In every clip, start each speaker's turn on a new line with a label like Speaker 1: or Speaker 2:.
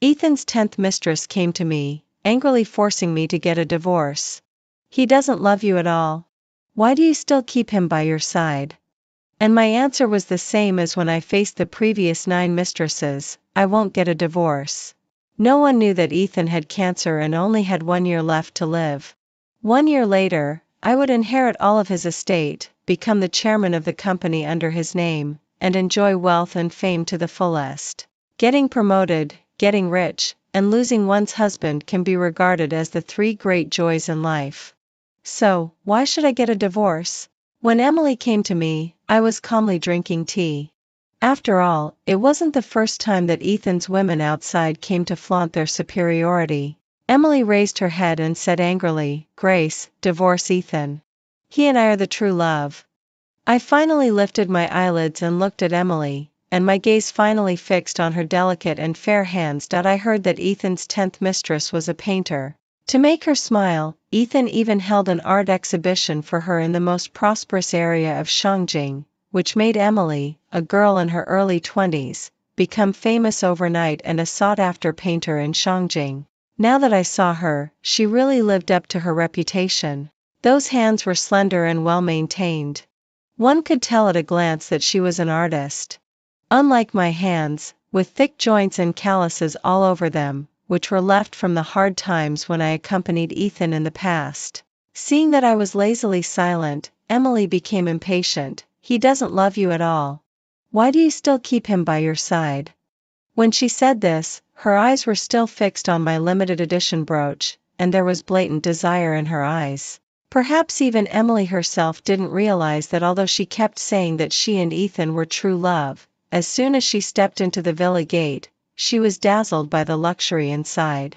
Speaker 1: Ethan's 10th mistress came to me, angrily forcing me to get a divorce. He doesn't love you at all. Why do you still keep him by your side? And my answer was the same as when I faced the previous 9 mistresses: I won't get a divorce. No one knew that Ethan had cancer and only had 1 year left to live. 1 year later, I would inherit all of his estate, become the chairman of the company under his name, and enjoy wealth and fame to the fullest. Getting promoted, getting rich, and losing one's husband can be regarded as the 3 great joys in life. So, why should I get a divorce? When Emily came to me, I was calmly drinking tea. After all, it wasn't the first time that Ethan's women outside came to flaunt their superiority. Emily raised her head and said angrily, "Grace, divorce Ethan. He and I are the true love." I finally lifted my eyelids and looked at Emily, and my gaze finally fixed on her delicate and fair hands. I heard that Ethan's 10th mistress was a painter. To make her smile, Ethan even held an art exhibition for her in the most prosperous area of Shangjing, which made Emily, a girl in her early 20s, become famous overnight and a sought-after painter in Shangjing. Now that I saw her, she really lived up to her reputation. Those hands were slender and well-maintained. One could tell at a glance that she was an artist. Unlike my hands, with thick joints and calluses all over them, which were left from the hard times when I accompanied Ethan in the past. Seeing that I was lazily silent, Emily became impatient. "He doesn't love you at all. Why do you still keep him by your side?" When she said this, her eyes were still fixed on my limited edition brooch, and there was blatant desire in her eyes. Perhaps even Emily herself didn't realize that although she kept saying that she and Ethan were true love, as soon as she stepped into the villa gate, she was dazzled by the luxury inside.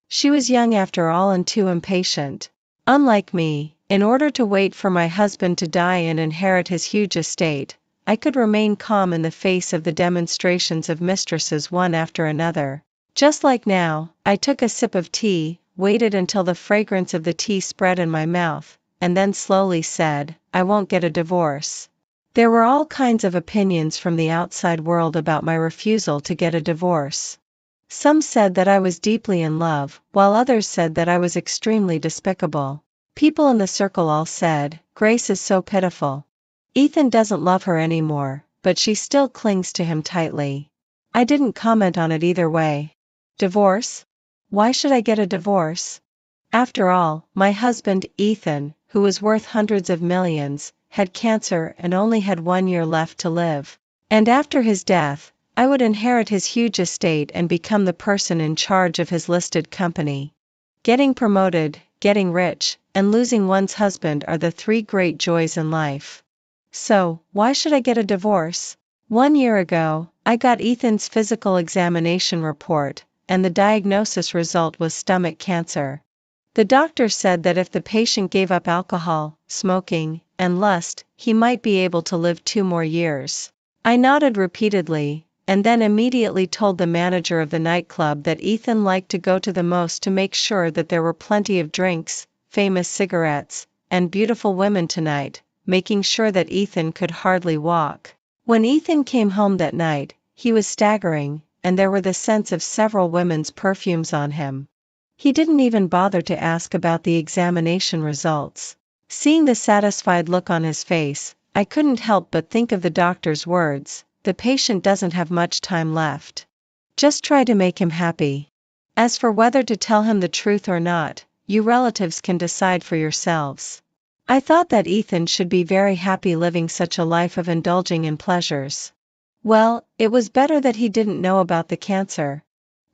Speaker 1: She was young after all and too impatient. Unlike me, in order to wait for my husband to die and inherit his huge estate, I could remain calm in the face of the demonstrations of mistresses one after another. Just like now, I took a sip of tea, waited until the fragrance of the tea spread in my mouth, and then slowly said, "I won't get a divorce." There were all kinds of opinions from the outside world about my refusal to get a divorce. Some said that I was deeply in love, while others said that I was extremely despicable. People in the circle all said, "Grace is so pitiful. Ethan doesn't love her anymore, but she still clings to him tightly." I didn't comment on it either way. Divorce? Why should I get a divorce? After all, my husband, Ethan, who was worth hundreds of millions, had cancer and only had 1 year left to live. And after his death, I would inherit his huge estate and become the person in charge of his listed company. Getting promoted, getting rich, and losing one's husband are the 3 great joys in life. So, why should I get a divorce? 1 year ago, I got Ethan's physical examination report, and the diagnosis result was stomach cancer. The doctor said that if the patient gave up alcohol, smoking, and lust, he might be able to live 2 more years. I nodded repeatedly, and then immediately told the manager of the nightclub that Ethan liked to go to the most to make sure that there were plenty of drinks, famous cigarettes, and beautiful women tonight, making sure that Ethan could hardly walk. When Ethan came home that night, he was staggering, and there were the scents of several women's perfumes on him. He didn't even bother to ask about the examination results. Seeing the satisfied look on his face, I couldn't help but think of the doctor's words, "The patient doesn't have much time left. Just try to make him happy. As for whether to tell him the truth or not, you relatives can decide for yourselves." I thought that Ethan should be very happy living such a life of indulging in pleasures. Well, it was better that he didn't know about the cancer.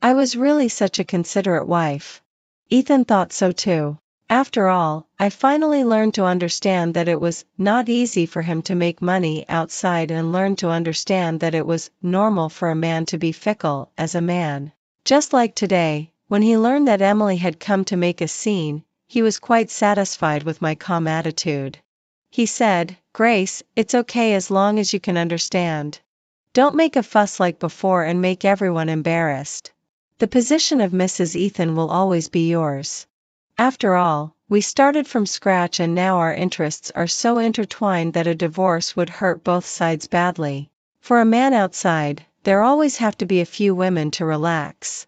Speaker 1: I was really such a considerate wife. Ethan thought so too. After all, I finally learned to understand that it was not easy for him to make money outside and learned to understand that it was normal for a man to be fickle as a man. Just like today, when he learned that Emily had come to make a scene, he was quite satisfied with my calm attitude. He said, "Grace, it's okay as long as you can understand. Don't make a fuss like before and make everyone embarrassed. The position of Mrs. Ethan will always be yours. After all, we started from scratch and now our interests are so intertwined that a divorce would hurt both sides badly. For a man outside, there always have to be a few women to relax."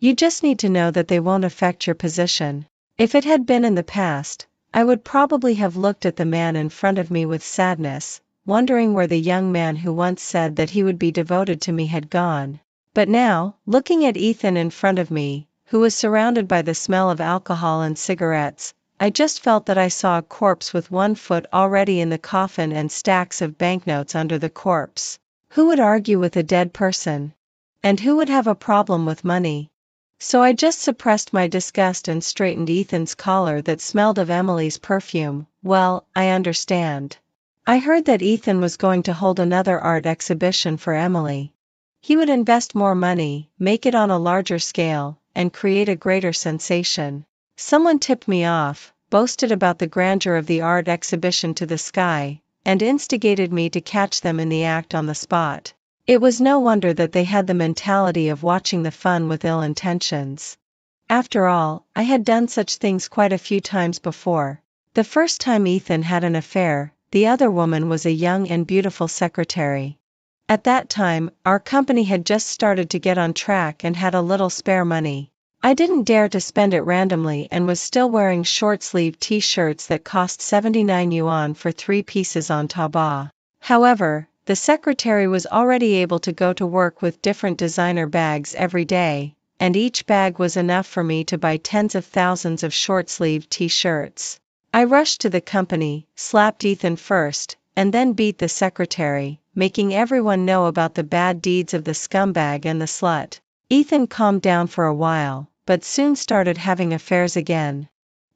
Speaker 1: You just need to know that they won't affect your position. If it had been in the past, I would probably have looked at the man in front of me with sadness, wondering where the young man who once said that he would be devoted to me had gone. But now, looking at Ethan in front of me, who was surrounded by the smell of alcohol and cigarettes, I just felt that I saw a corpse with one foot already in the coffin and stacks of banknotes under the corpse. Who would argue with a dead person? And who would have a problem with money? So I just suppressed my disgust and straightened Ethan's collar that smelled of Emily's perfume. Well, I understand. I heard that Ethan was going to hold another art exhibition for Emily. He would invest more money, make it on a larger scale, and create a greater sensation. Someone tipped me off, boasted about the grandeur of the art exhibition to the sky, and instigated me to catch them in the act on the spot. It was no wonder that they had the mentality of watching the fun with ill intentions. After all, I had done such things quite a few times before. The first time Ethan had an affair, the other woman was a young and beautiful secretary. At that time, our company had just started to get on track and had a little spare money. I didn't dare to spend it randomly and was still wearing short-sleeved t-shirts that cost 79 yuan for 3 pieces on Taobao. However, the secretary was already able to go to work with different designer bags every day, and each bag was enough for me to buy tens of thousands of short-sleeved t-shirts. I rushed to the company, slapped Ethan first, and then beat the secretary, making everyone know about the bad deeds of the scumbag and the slut. Ethan calmed down for a while, but soon started having affairs again.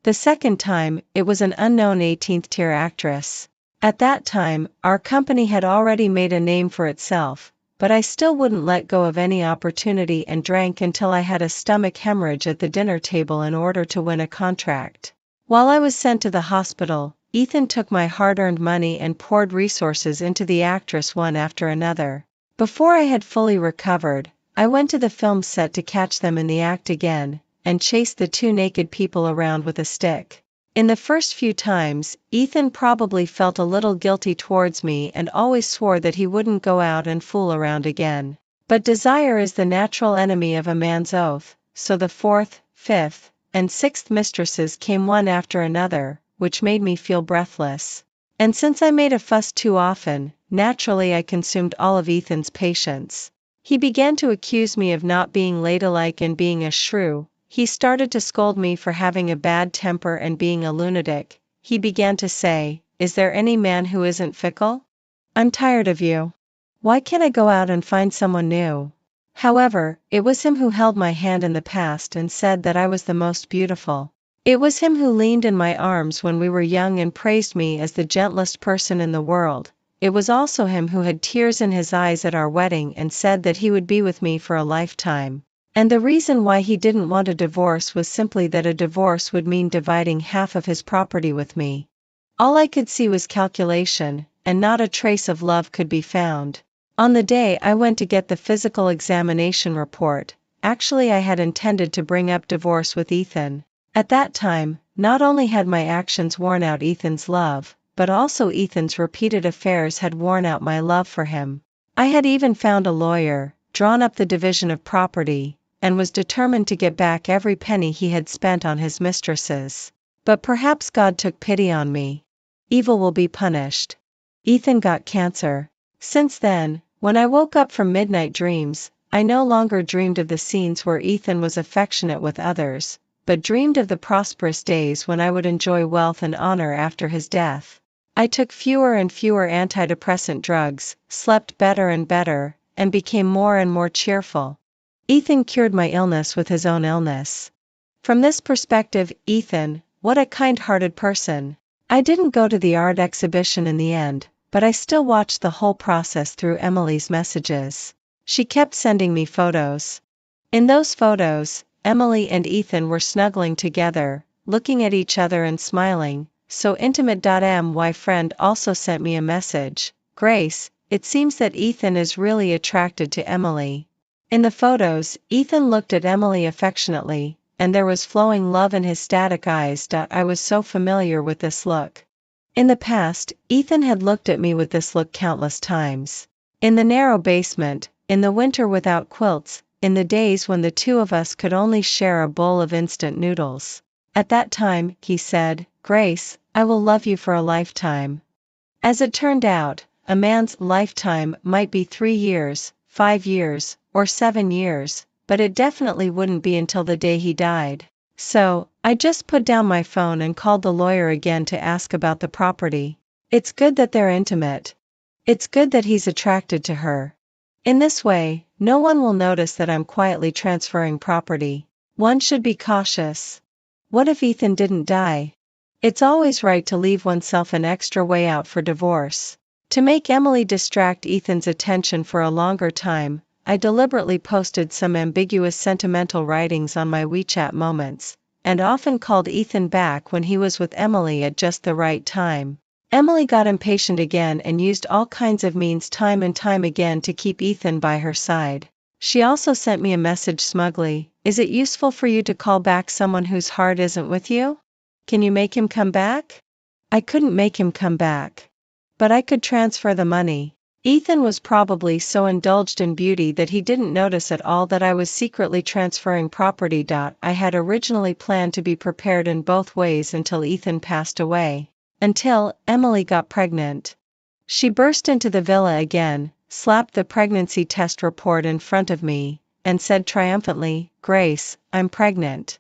Speaker 1: The second time, it was an unknown 18th-tier actress. At that time, our company had already made a name for itself, but I still wouldn't let go of any opportunity and drank until I had a stomach hemorrhage at the dinner table in order to win a contract. While I was sent to the hospital, Ethan took my hard-earned money and poured resources into the actress one after another. Before I had fully recovered, I went to the film set to catch them in the act again, and chased the 2 naked people around with a stick. In the first few times, Ethan probably felt a little guilty towards me and always swore that he wouldn't go out and fool around again. But desire is the natural enemy of a man's oath, so the 4th, 5th, and 6th mistresses came one after another, which made me feel breathless. And since I made a fuss too often, naturally I consumed all of Ethan's patience. He began to accuse me of not being ladylike and being a shrew. He started to scold me for having a bad temper and being a lunatic. He began to say, "Is there any man who isn't fickle? I'm tired of you. Why can't I go out and find someone new?" However, it was him who held my hand in the past and said that I was the most beautiful. It was him who leaned in my arms when we were young and praised me as the gentlest person in the world. It was also him who had tears in his eyes at our wedding and said that he would be with me for a lifetime. And the reason why he didn't want a divorce was simply that a divorce would mean dividing half of his property with me. All I could see was calculation, and not a trace of love could be found. On the day I went to get the physical examination report, actually I had intended to bring up divorce with Ethan. At that time, not only had my actions worn out Ethan's love, but also Ethan's repeated affairs had worn out my love for him. I had even found a lawyer, drawn up the division of property, and was determined to get back every penny he had spent on his mistresses. But perhaps God took pity on me. Evil will be punished. Ethan got cancer. Since then, when I woke up from midnight dreams, I no longer dreamed of the scenes where Ethan was affectionate with others, but dreamed of the prosperous days when I would enjoy wealth and honor after his death. I took fewer and fewer antidepressant drugs, slept better and better, and became more and more cheerful. Ethan cured my illness with his own illness. From this perspective, Ethan, what a kind-hearted person. I didn't go to the art exhibition in the end, but I still watched the whole process through Emily's messages. She kept sending me photos. In those photos, Emily and Ethan were snuggling together, looking at each other and smiling. So intimate. My friend also sent me a message. "Grace, it seems that Ethan is really attracted to Emily." In the photos, Ethan looked at Emily affectionately, and there was flowing love in his static eyes. I was so familiar with this look. In the past, Ethan had looked at me with this look countless times. In the narrow basement, in the winter without quilts, in the days when the two of us could only share a bowl of instant noodles. At that time, he said, "Grace, I will love you for a lifetime." As it turned out, a man's lifetime might be 3 years, 5 years, or 7 years, but it definitely wouldn't be until the day he died. So, I just put down my phone and called the lawyer again to ask about the property. It's good that they're intimate. It's good that he's attracted to her. In this way, no one will notice that I'm quietly transferring property. One should be cautious. What if Ethan didn't die? It's always right to leave oneself an extra way out for divorce. To make Emily distract Ethan's attention for a longer time, I deliberately posted some ambiguous sentimental writings on my WeChat moments, and often called Ethan back when he was with Emily at just the right time. Emily got impatient again and used all kinds of means time and time again to keep Ethan by her side. She also sent me a message smugly, "Is it useful for you to call back someone whose heart isn't with you? Can you make him come back?" I couldn't make him come back. But I could transfer the money. Ethan was probably so indulged in beauty that he didn't notice at all that I was secretly transferring property. I had originally planned to be prepared in both ways until Ethan passed away. Until Emily got pregnant. She burst into the villa again, slapped the pregnancy test report in front of me, and said triumphantly, "Grace, I'm pregnant.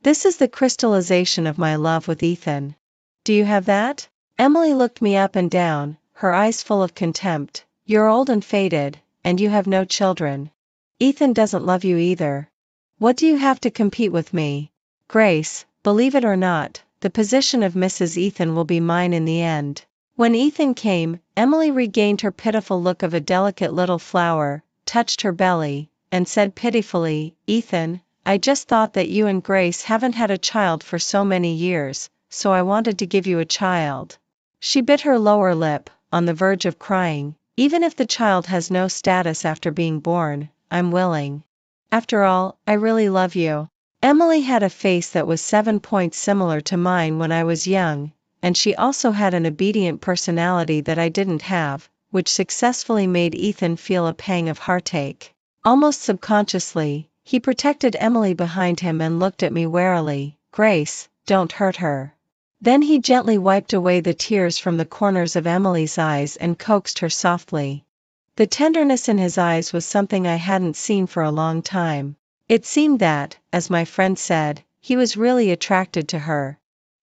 Speaker 1: This is the crystallization of my love with Ethan. Do you have that?" Emily looked me up and down, her eyes full of contempt. "You're old and faded, and you have no children. Ethan doesn't love you either. What do you have to compete with me? Grace, believe it or not, the position of Mrs. Ethan will be mine in the end." When Ethan came, Emily regained her pitiful look of a delicate little flower, touched her belly, and said pitifully, "Ethan, I just thought that you and Grace haven't had a child for so many years, so I wanted to give you a child." She bit her lower lip, on the verge of crying. "Even if the child has no status after being born, I'm willing. After all, I really love you." Emily had a face that was 7 points similar to mine when I was young, and she also had an obedient personality that I didn't have, which successfully made Ethan feel a pang of heartache. Almost subconsciously, he protected Emily behind him and looked at me warily. "Grace, don't hurt her." Then he gently wiped away the tears from the corners of Emily's eyes and coaxed her softly. The tenderness in his eyes was something I hadn't seen for a long time. It seemed that, as my friend said, he was really attracted to her.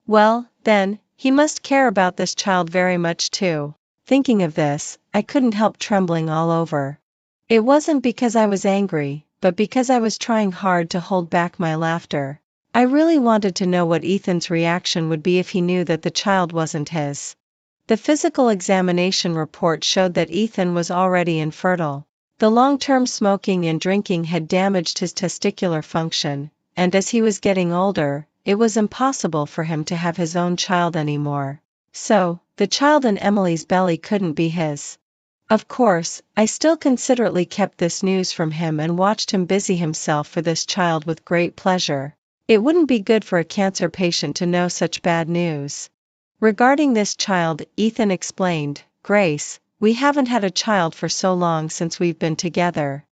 Speaker 1: Well, then, he must care about this child very much too. Thinking of this, I couldn't help trembling all over. It wasn't because I was angry, but because I was trying hard to hold back my laughter. I really wanted to know what Ethan's reaction would be if he knew that the child wasn't his. The physical examination report showed that Ethan was already infertile. The long-term smoking and drinking had damaged his testicular function, and as he was getting older, it was impossible for him to have his own child anymore. So, the child in Emily's belly couldn't be his. Of course, I still considerately kept this news from him and watched him busy himself for this child with great pleasure. It wouldn't be good for a cancer patient to know such bad news. Regarding this child, Ethan explained, "Grace, we haven't had a child for so long since we've been together.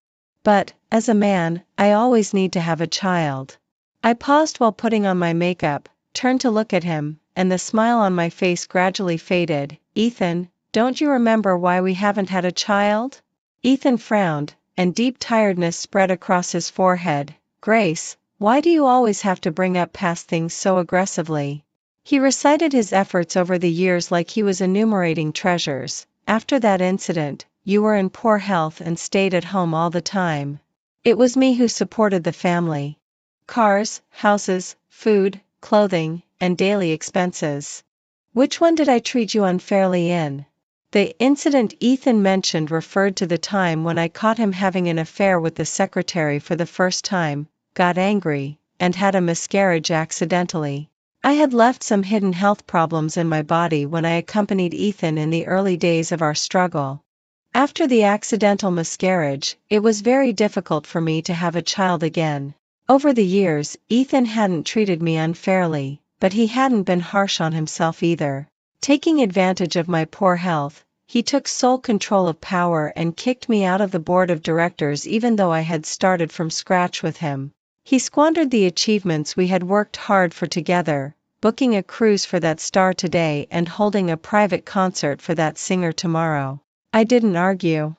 Speaker 1: But, as a man, I always need to have a child." I paused while putting on my makeup, turned to look at him, and the smile on my face gradually faded. "Ethan, don't you remember why we haven't had a child?" Ethan frowned, and deep tiredness spread across his forehead. "Grace, why do you always have to bring up past things so aggressively?" He recited his efforts over the years like he was enumerating treasures. "After that incident, you were in poor health and stayed at home all the time. It was me who supported the family. Cars, houses, food, clothing, and daily expenses. Which one did I treat you unfairly in?" The incident Ethan mentioned referred to the time when I caught him having an affair with the secretary for the first time, got angry, and had a miscarriage accidentally. I had left some hidden health problems in my body when I accompanied Ethan in the early days of our struggle. After the accidental miscarriage, it was very difficult for me to have a child again. Over the years, Ethan hadn't treated me unfairly, but he hadn't been harsh on himself either. Taking advantage of my poor health, he took sole control of power and kicked me out of the board of directors even though I had started from scratch with him. He squandered the achievements we had worked hard for together, booking a cruise for that star today and holding a private concert for that singer tomorrow. I didn't argue.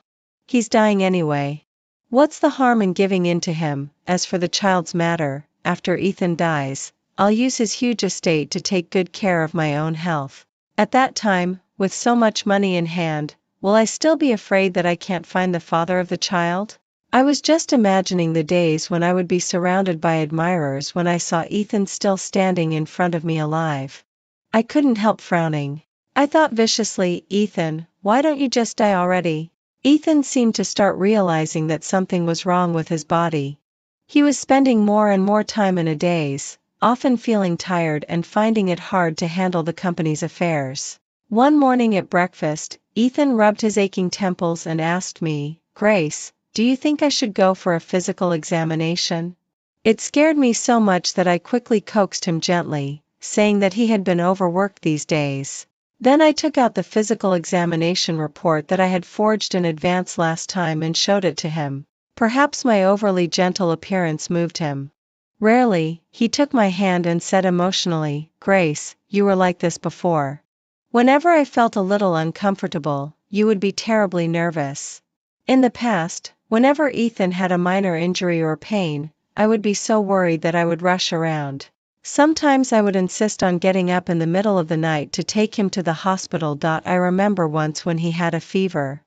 Speaker 1: He's dying anyway. What's the harm in giving in to him? As for the child's matter, after Ethan dies, I'll use his huge estate to take good care of my own health. At that time, with so much money in hand, will I still be afraid that I can't find the father of the child? I was just imagining the days when I would be surrounded by admirers when I saw Ethan still standing in front of me alive. I couldn't help frowning. I thought viciously, Ethan, why don't you just die already? Ethan seemed to start realizing that something was wrong with his body. He was spending more and more time in a daze, often feeling tired and finding it hard to handle the company's affairs. One morning at breakfast, Ethan rubbed his aching temples and asked me, Grace, do you think I should go for a physical examination? It scared me so much that I quickly coaxed him gently, saying that he had been overworked these days. Then I took out the physical examination report that I had forged in advance last time and showed it to him. Perhaps my overly gentle appearance moved him. Rarely, he took my hand and said emotionally, Grace, you were like this before. Whenever I felt a little uncomfortable, you would be terribly nervous. In the past, whenever Ethan had a minor injury or pain, I would be so worried that I would rush around. Sometimes I would insist on getting up in the middle of the night to take him to the hospital. I remember once when he had a fever.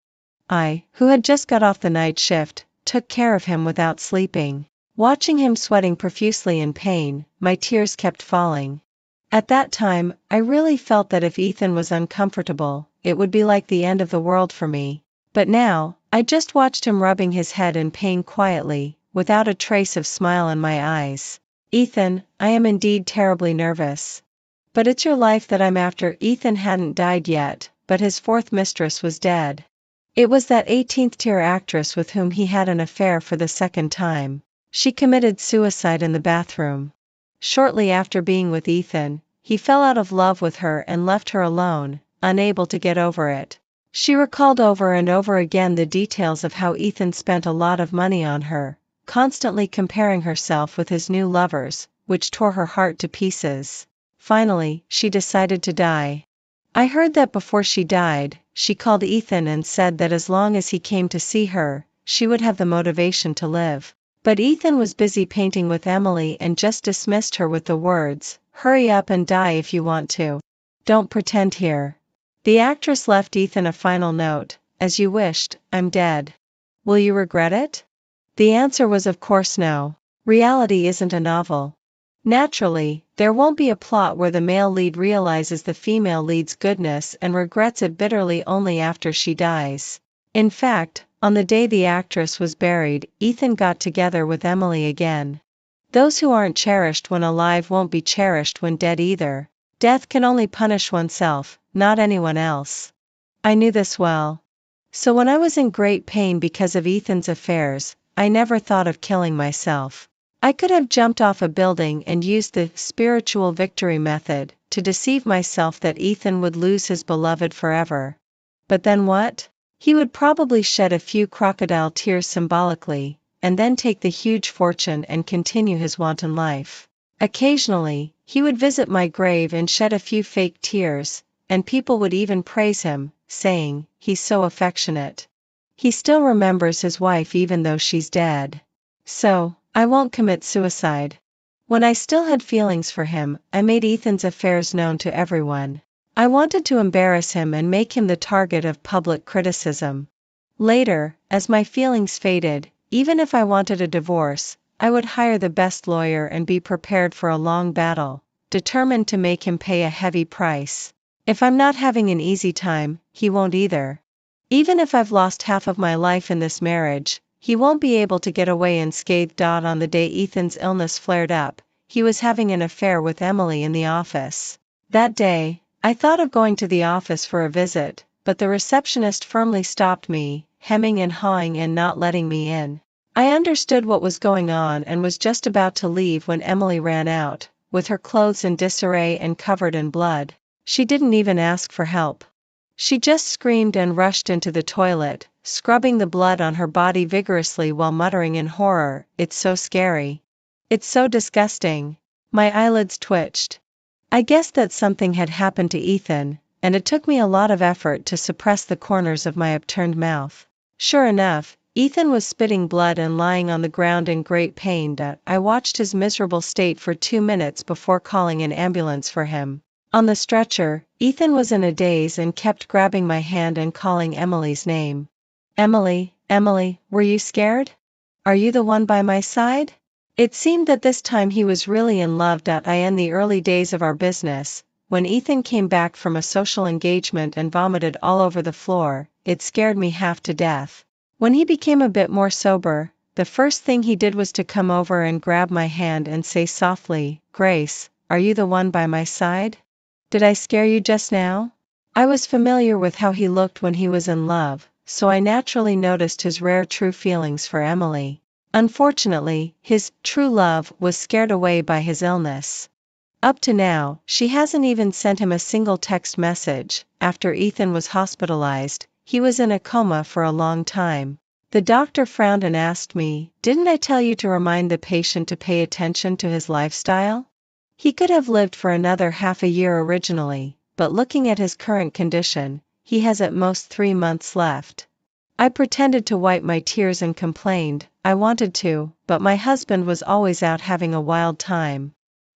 Speaker 1: I, who had just got off the night shift, took care of him without sleeping. Watching him sweating profusely in pain, my tears kept falling. At that time, I really felt that if Ethan was uncomfortable, it would be like the end of the world for me. But now, I just watched him rubbing his head in pain quietly, without a trace of smile in my eyes. Ethan, I am indeed terribly nervous. But it's your life that I'm after. Ethan hadn't died yet, but his fourth mistress was dead. It was that 18th-tier actress with whom he had an affair for the second time. She committed suicide in the bathroom. Shortly after being with Ethan, he fell out of love with her and left her alone, unable to get over it. She recalled over and over again the details of how Ethan spent a lot of money on her, constantly comparing herself with his new lovers, which tore her heart to pieces. Finally, she decided to die. I heard that before she died, she called Ethan and said that as long as he came to see her, she would have the motivation to live. But Ethan was busy painting with Emily and just dismissed her with the words, "Hurry up and die if you want to. Don't pretend here." The actress left Ethan a final note, "As you wished, I'm dead. Will you regret it?" The answer was of course no. Reality isn't a novel. Naturally, there won't be a plot where the male lead realizes the female lead's goodness and regrets it bitterly only after she dies. In fact, on the day the actress was buried, Ethan got together with Emily again. Those who aren't cherished when alive won't be cherished when dead either. Death can only punish oneself, not anyone else. I knew this well. So when I was in great pain because of Ethan's affairs, I never thought of killing myself. I could have jumped off a building and used the spiritual victory method to deceive myself that Ethan would lose his beloved forever. But then what? He would probably shed a few crocodile tears symbolically, and then take the huge fortune and continue his wanton life. Occasionally, he would visit my grave and shed a few fake tears, and people would even praise him, saying, "He's so affectionate. He still remembers his wife even though she's dead." So, I won't commit suicide. When I still had feelings for him, I made Ethan's affairs known to everyone. I wanted to embarrass him and make him the target of public criticism. Later, as my feelings faded, even if I wanted a divorce, I would hire the best lawyer and be prepared for a long battle, determined to make him pay a heavy price. If I'm not having an easy time, he won't either. Even if I've lost half of my life in this marriage, he won't be able to get away unscathed. On the day Ethan's illness flared up, he was having an affair with Emily in the office. That day, I thought of going to the office for a visit, but the receptionist firmly stopped me, hemming and hawing and not letting me in. I understood what was going on and was just about to leave when Emily ran out, with her clothes in disarray and covered in blood. She didn't even ask for help. She just screamed and rushed into the toilet, scrubbing the blood on her body vigorously while muttering in horror, "It's so scary. It's so disgusting." My eyelids twitched. I guessed that something had happened to Ethan, and it took me a lot of effort to suppress the corners of my upturned mouth. Sure enough, Ethan was spitting blood and lying on the ground in great pain. I watched his miserable state for 2 minutes before calling an ambulance for him. On the stretcher, Ethan was in a daze and kept grabbing my hand and calling Emily's name. "Emily, Emily, were you scared? Are you the one by my side?" It seemed that this time he was really in love. In the early days of our business, when Ethan came back from a social engagement and vomited all over the floor, it scared me half to death. When he became a bit more sober, the first thing he did was to come over and grab my hand and say softly, "Grace, are you the one by my side? Did I scare you just now?" I was familiar with how he looked when he was in love, so I naturally noticed his rare true feelings for Emily. Unfortunately, his true love was scared away by his illness. Up to now, she hasn't even sent him a single text message. After Ethan was hospitalized, he was in a coma for a long time. The doctor frowned and asked me, "Didn't I tell you to remind the patient to pay attention to his lifestyle? He could have lived for another half a year originally, but looking at his current condition, he has at most 3 months left." I pretended to wipe my tears and complained, I wanted to, but my husband was always out having a wild time.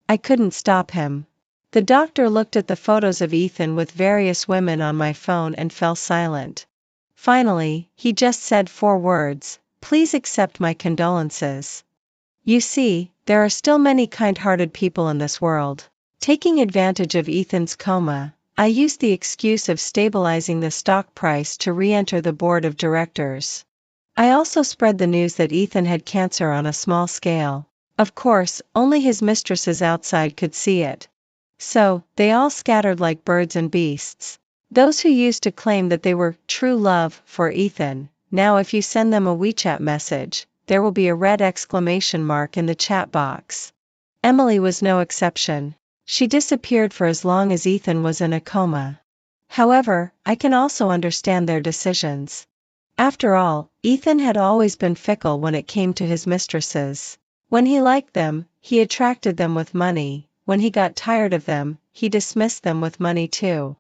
Speaker 1: I couldn't stop him. The doctor looked at the photos of Ethan with various women on my phone and fell silent. Finally, he just said 4 words, "Please accept my condolences." You see, there are still many kind-hearted people in this world. Taking advantage of Ethan's coma, I used the excuse of stabilizing the stock price to re-enter the board of directors. I also spread the news that Ethan had cancer on a small scale. Of course, only his mistresses outside could see it. So, they all scattered like birds and beasts. Those who used to claim that they were true love for Ethan, now if you send them a WeChat message, there will be a red exclamation mark in the chat box. Emily was no exception. She disappeared for as long as Ethan was in a coma. However, I can also understand their decisions. After all, Ethan had always been fickle when it came to his mistresses. When he liked them, he attracted them with money. When he got tired of them, he dismissed them with money too.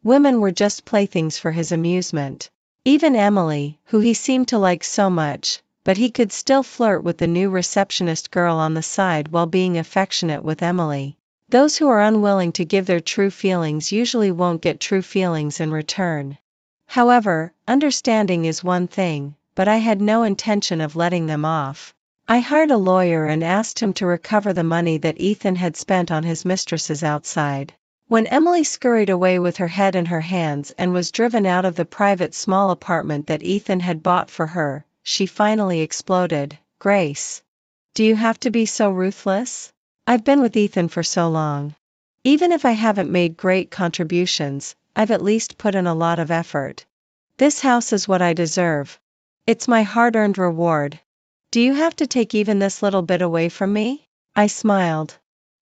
Speaker 1: Women were just playthings for his amusement. Even Emily, who he seemed to like so much, but he could still flirt with the new receptionist girl on the side while being affectionate with Emily. Those who are unwilling to give their true feelings usually won't get true feelings in return. However, understanding is one thing, but I had no intention of letting them off. I hired a lawyer and asked him to recover the money that Ethan had spent on his mistresses outside. When Emily scurried away with her head in her hands and was driven out of the private small apartment that Ethan had bought for her, she finally exploded, "Grace, do you have to be so ruthless? I've been with Ethan for so long. Even if I haven't made great contributions, I've at least put in a lot of effort. This house is what I deserve. It's my hard-earned reward. Do you have to take even this little bit away from me?" I smiled.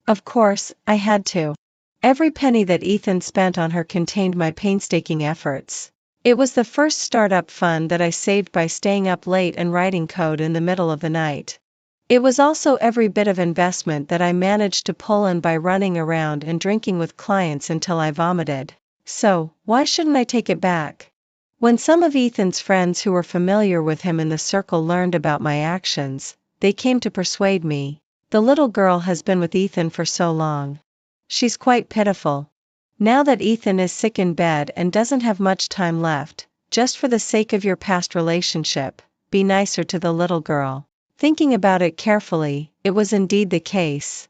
Speaker 1: Of course, I had to. Every penny that Ethan spent on her contained my painstaking efforts. It was the first startup fund that I saved by staying up late and writing code in the middle of the night. It was also every bit of investment that I managed to pull in by running around and drinking with clients until I vomited. So, why shouldn't I take it back? When some of Ethan's friends who were familiar with him in the circle learned about my actions, they came to persuade me. The little girl has been with Ethan for so long. She's quite pitiful. Now that Ethan is sick in bed and doesn't have much time left, just for the sake of your past relationship, be nicer to the little girl. Thinking about it carefully, it was indeed the case.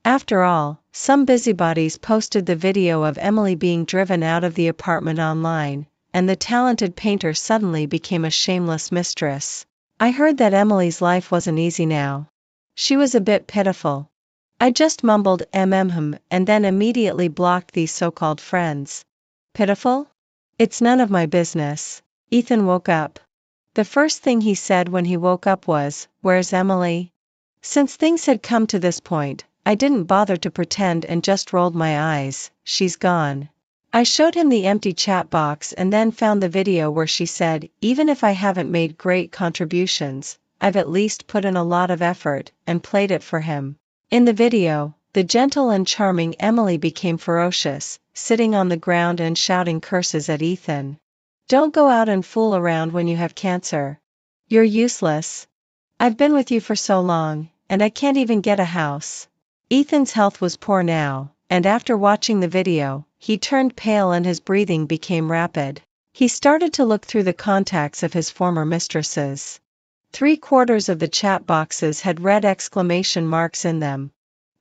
Speaker 1: After all, some busybodies posted the video of Emily being driven out of the apartment online, and the talented painter suddenly became a shameless mistress. I heard that Emily's life wasn't easy now. She was a bit pitiful. I just mumbled and then immediately blocked these so-called friends. Pitiful? It's none of my business. Ethan woke up. The first thing he said when he woke up was, "Where's Emily?" Since things had come to this point, I didn't bother to pretend and just rolled my eyes. "She's gone." I showed him the empty chat box and then found the video where she said, "Even if I haven't made great contributions, I've at least put in a lot of effort," and played it for him. In the video, the gentle and charming Emily became ferocious, sitting on the ground and shouting curses at Ethan. "Don't go out and fool around when you have cancer. You're useless. I've been with you for so long, and I can't even get a house." Ethan's health was poor now, and after watching the video, he turned pale and his breathing became rapid. He started to look through the contacts of his former mistresses. 3/4 of the chat boxes had red exclamation marks in them.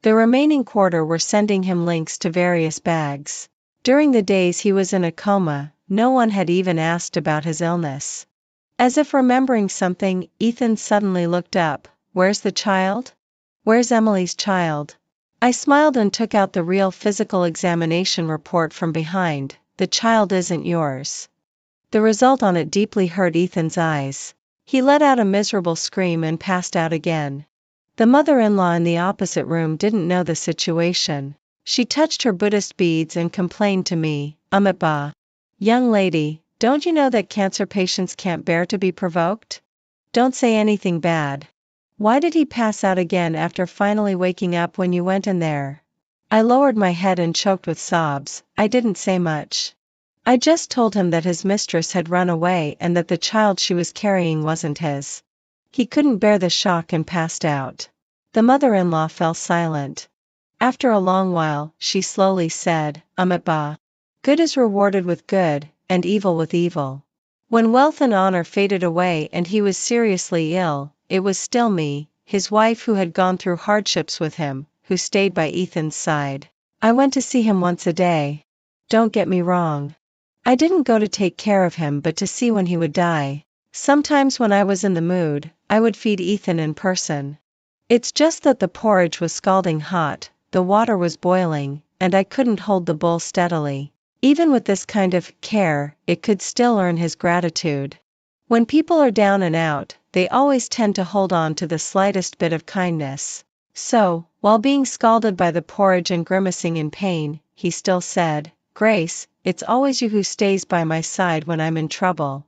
Speaker 1: The remaining quarter were sending him links to various bags. During the days he was in a coma, no one had even asked about his illness. As if remembering something, Ethan suddenly looked up. "Where's the child? Where's Emily's child?" I smiled and took out the real physical examination report from behind. "The child isn't yours." The result on it deeply hurt Ethan's eyes. He let out a miserable scream and passed out again. The mother-in-law in the opposite room didn't know the situation. She touched her Buddhist beads and complained to me, "Amitabha. Young lady, don't you know that cancer patients can't bear to be provoked? Don't say anything bad. Why did he pass out again after finally waking up when you went in there?" I lowered my head and choked with sobs. I didn't say much. I just told him that his mistress had run away and that the child she was carrying wasn't his. He couldn't bear the shock and passed out. The mother-in-law fell silent. After a long while, she slowly said, "Amitabha. Good is rewarded with good, and evil with evil." When wealth and honor faded away and he was seriously ill, it was still me, his wife, who had gone through hardships with him, who stayed by Ethan's side. I went to see him once a day. Don't get me wrong. I didn't go to take care of him but to see when he would die. Sometimes when I was in the mood, I would feed Ethan in person. It's just that the porridge was scalding hot, the water was boiling, and I couldn't hold the bowl steadily. Even with this kind of care, it could still earn his gratitude. When people are down and out, they always tend to hold on to the slightest bit of kindness. So, while being scalded by the porridge and grimacing in pain, he still said, "Grace, it's always you who stays by my side when I'm in trouble."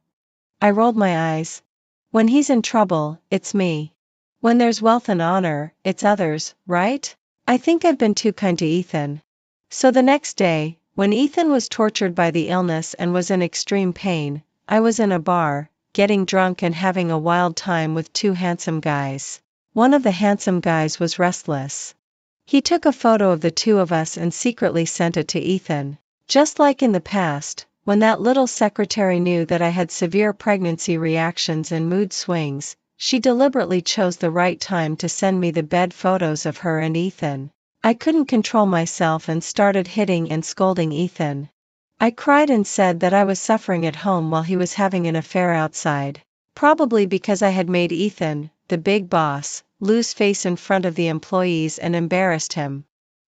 Speaker 1: I rolled my eyes. When he's in trouble, it's me. When there's wealth and honor, it's others, right? I think I've been too kind to Ethan. So the next day, when Ethan was tortured by the illness and was in extreme pain, I was in a bar, getting drunk and having a wild time with two handsome guys. One of the handsome guys was restless. He took a photo of the two of us and secretly sent it to Ethan. Just like in the past, when that little secretary knew that I had severe pregnancy reactions and mood swings, she deliberately chose the right time to send me the bed photos of her and Ethan. I couldn't control myself and started hitting and scolding Ethan. I cried and said that I was suffering at home while he was having an affair outside. Probably because I had made Ethan, the big boss, lose face in front of the employees and embarrassed him.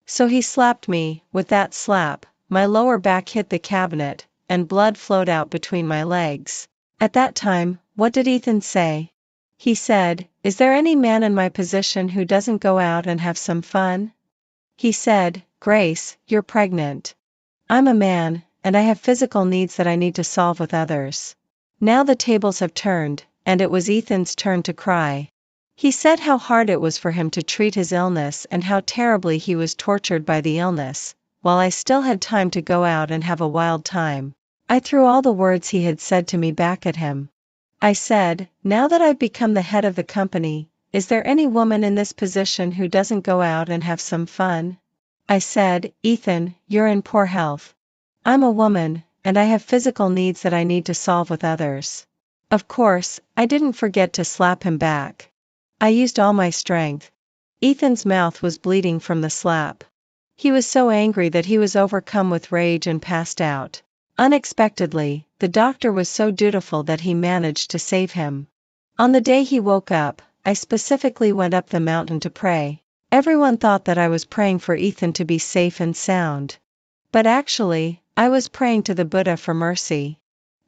Speaker 1: So he slapped me. With that slap, my lower back hit the cabinet, and blood flowed out between my legs. At that time, what did Ethan say? He said, "Is there any man in my position who doesn't go out and have some fun?" He said, "Grace, you're pregnant. I'm a man, and I have physical needs that I need to solve with others." Now the tables have turned, and it was Ethan's turn to cry. He said how hard it was for him to treat his illness and how terribly he was tortured by the illness, while I still had time to go out and have a wild time. I threw all the words he had said to me back at him. I said, "Now that I've become the head of the company, is there any woman in this position who doesn't go out and have some fun?" I said, "Ethan, you're in poor health. I'm a woman, and I have physical needs that I need to solve with others." Of course, I didn't forget to slap him back. I used all my strength. Ethan's mouth was bleeding from the slap. He was so angry that he was overcome with rage and passed out. Unexpectedly, the doctor was so dutiful that he managed to save him. On the day he woke up, I specifically went up the mountain to pray. Everyone thought that I was praying for Ethan to be safe and sound. But actually, I was praying to the Buddha for mercy.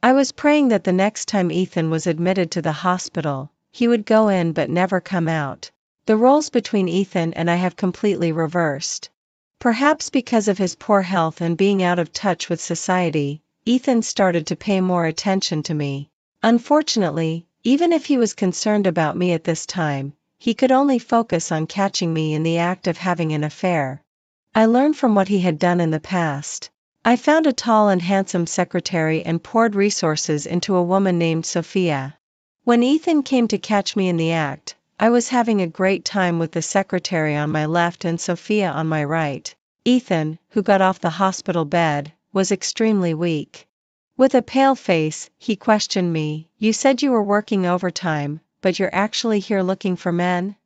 Speaker 1: I was praying that the next time Ethan was admitted to the hospital, he would go in but never come out. The roles between Ethan and I have completely reversed. Perhaps because of his poor health and being out of touch with society, Ethan started to pay more attention to me. Unfortunately, even if he was concerned about me at this time, he could only focus on catching me in the act of having an affair. I learned from what he had done in the past. I found a tall and handsome secretary and poured resources into a woman named Sophia. When Ethan came to catch me in the act, I was having a great time with the secretary on my left and Sophia on my right. Ethan, who got off the hospital bed, was extremely weak. With a pale face, he questioned me, "You said you were working overtime, but you're actually here looking for men?"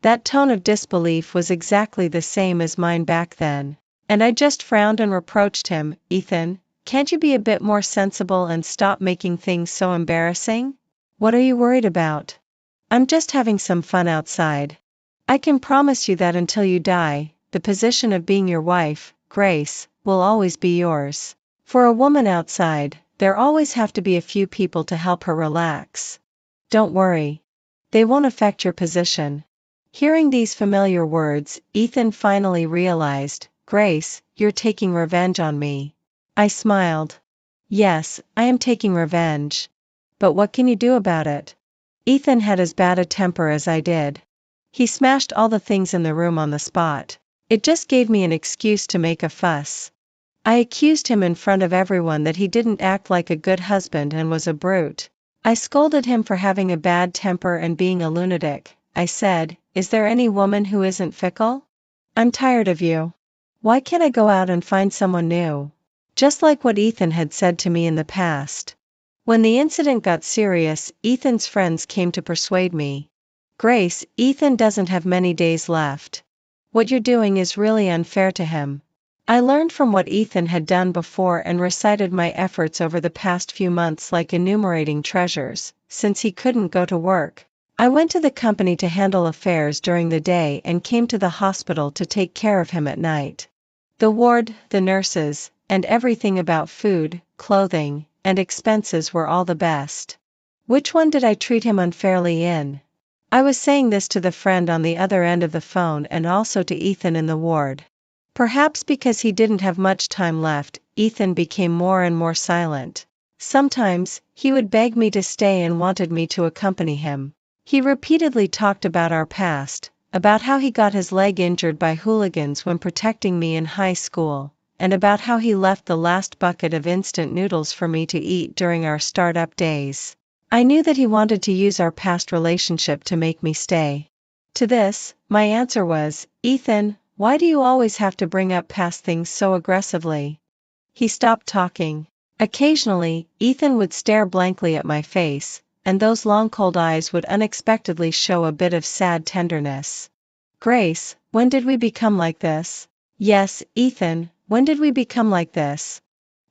Speaker 1: That tone of disbelief was exactly the same as mine back then. And I just frowned and reproached him, "Ethan, can't you be a bit more sensible and stop making things so embarrassing? What are you worried about? I'm just having some fun outside. I can promise you that until you die, the position of being your wife, Grace, will always be yours. For a woman outside, there always have to be a few people to help her relax. Don't worry. They won't affect your position." Hearing these familiar words, Ethan finally realized, "Grace, you're taking revenge on me." I smiled. "Yes, I am taking revenge. But what can you do about it?" Ethan had as bad a temper as I did. He smashed all the things in the room on the spot. It just gave me an excuse to make a fuss. I accused him in front of everyone that he didn't act like a good husband and was a brute. I scolded him for having a bad temper and being a lunatic. I said, "Is there any woman who isn't fickle? I'm tired of you. Why can't I go out and find someone new?" Just like what Ethan had said to me in the past. When the incident got serious, Ethan's friends came to persuade me. "Grace, Ethan doesn't have many days left. What you're doing is really unfair to him." I learned from what Ethan had done before and recited my efforts over the past few months like enumerating treasures. Since he couldn't go to work, I went to the company to handle affairs during the day and came to the hospital to take care of him at night. The ward, the nurses, and everything about food, clothing, and expenses were all the best. Which one did I treat him unfairly in? I was saying this to the friend on the other end of the phone and also to Ethan in the ward. Perhaps because he didn't have much time left, Ethan became more and more silent. Sometimes, he would beg me to stay and wanted me to accompany him. He repeatedly talked about our past, about how he got his leg injured by hooligans when protecting me in high school, and about how he left the last bucket of instant noodles for me to eat during our startup days. I knew that he wanted to use our past relationship to make me stay. To this, my answer was, "Ethan, why do you always have to bring up past things so aggressively?" He stopped talking. Occasionally, Ethan would stare blankly at my face, and those long cold eyes would unexpectedly show a bit of sad tenderness. "Grace, when did we become like this?" "Yes, Ethan, when did we become like this?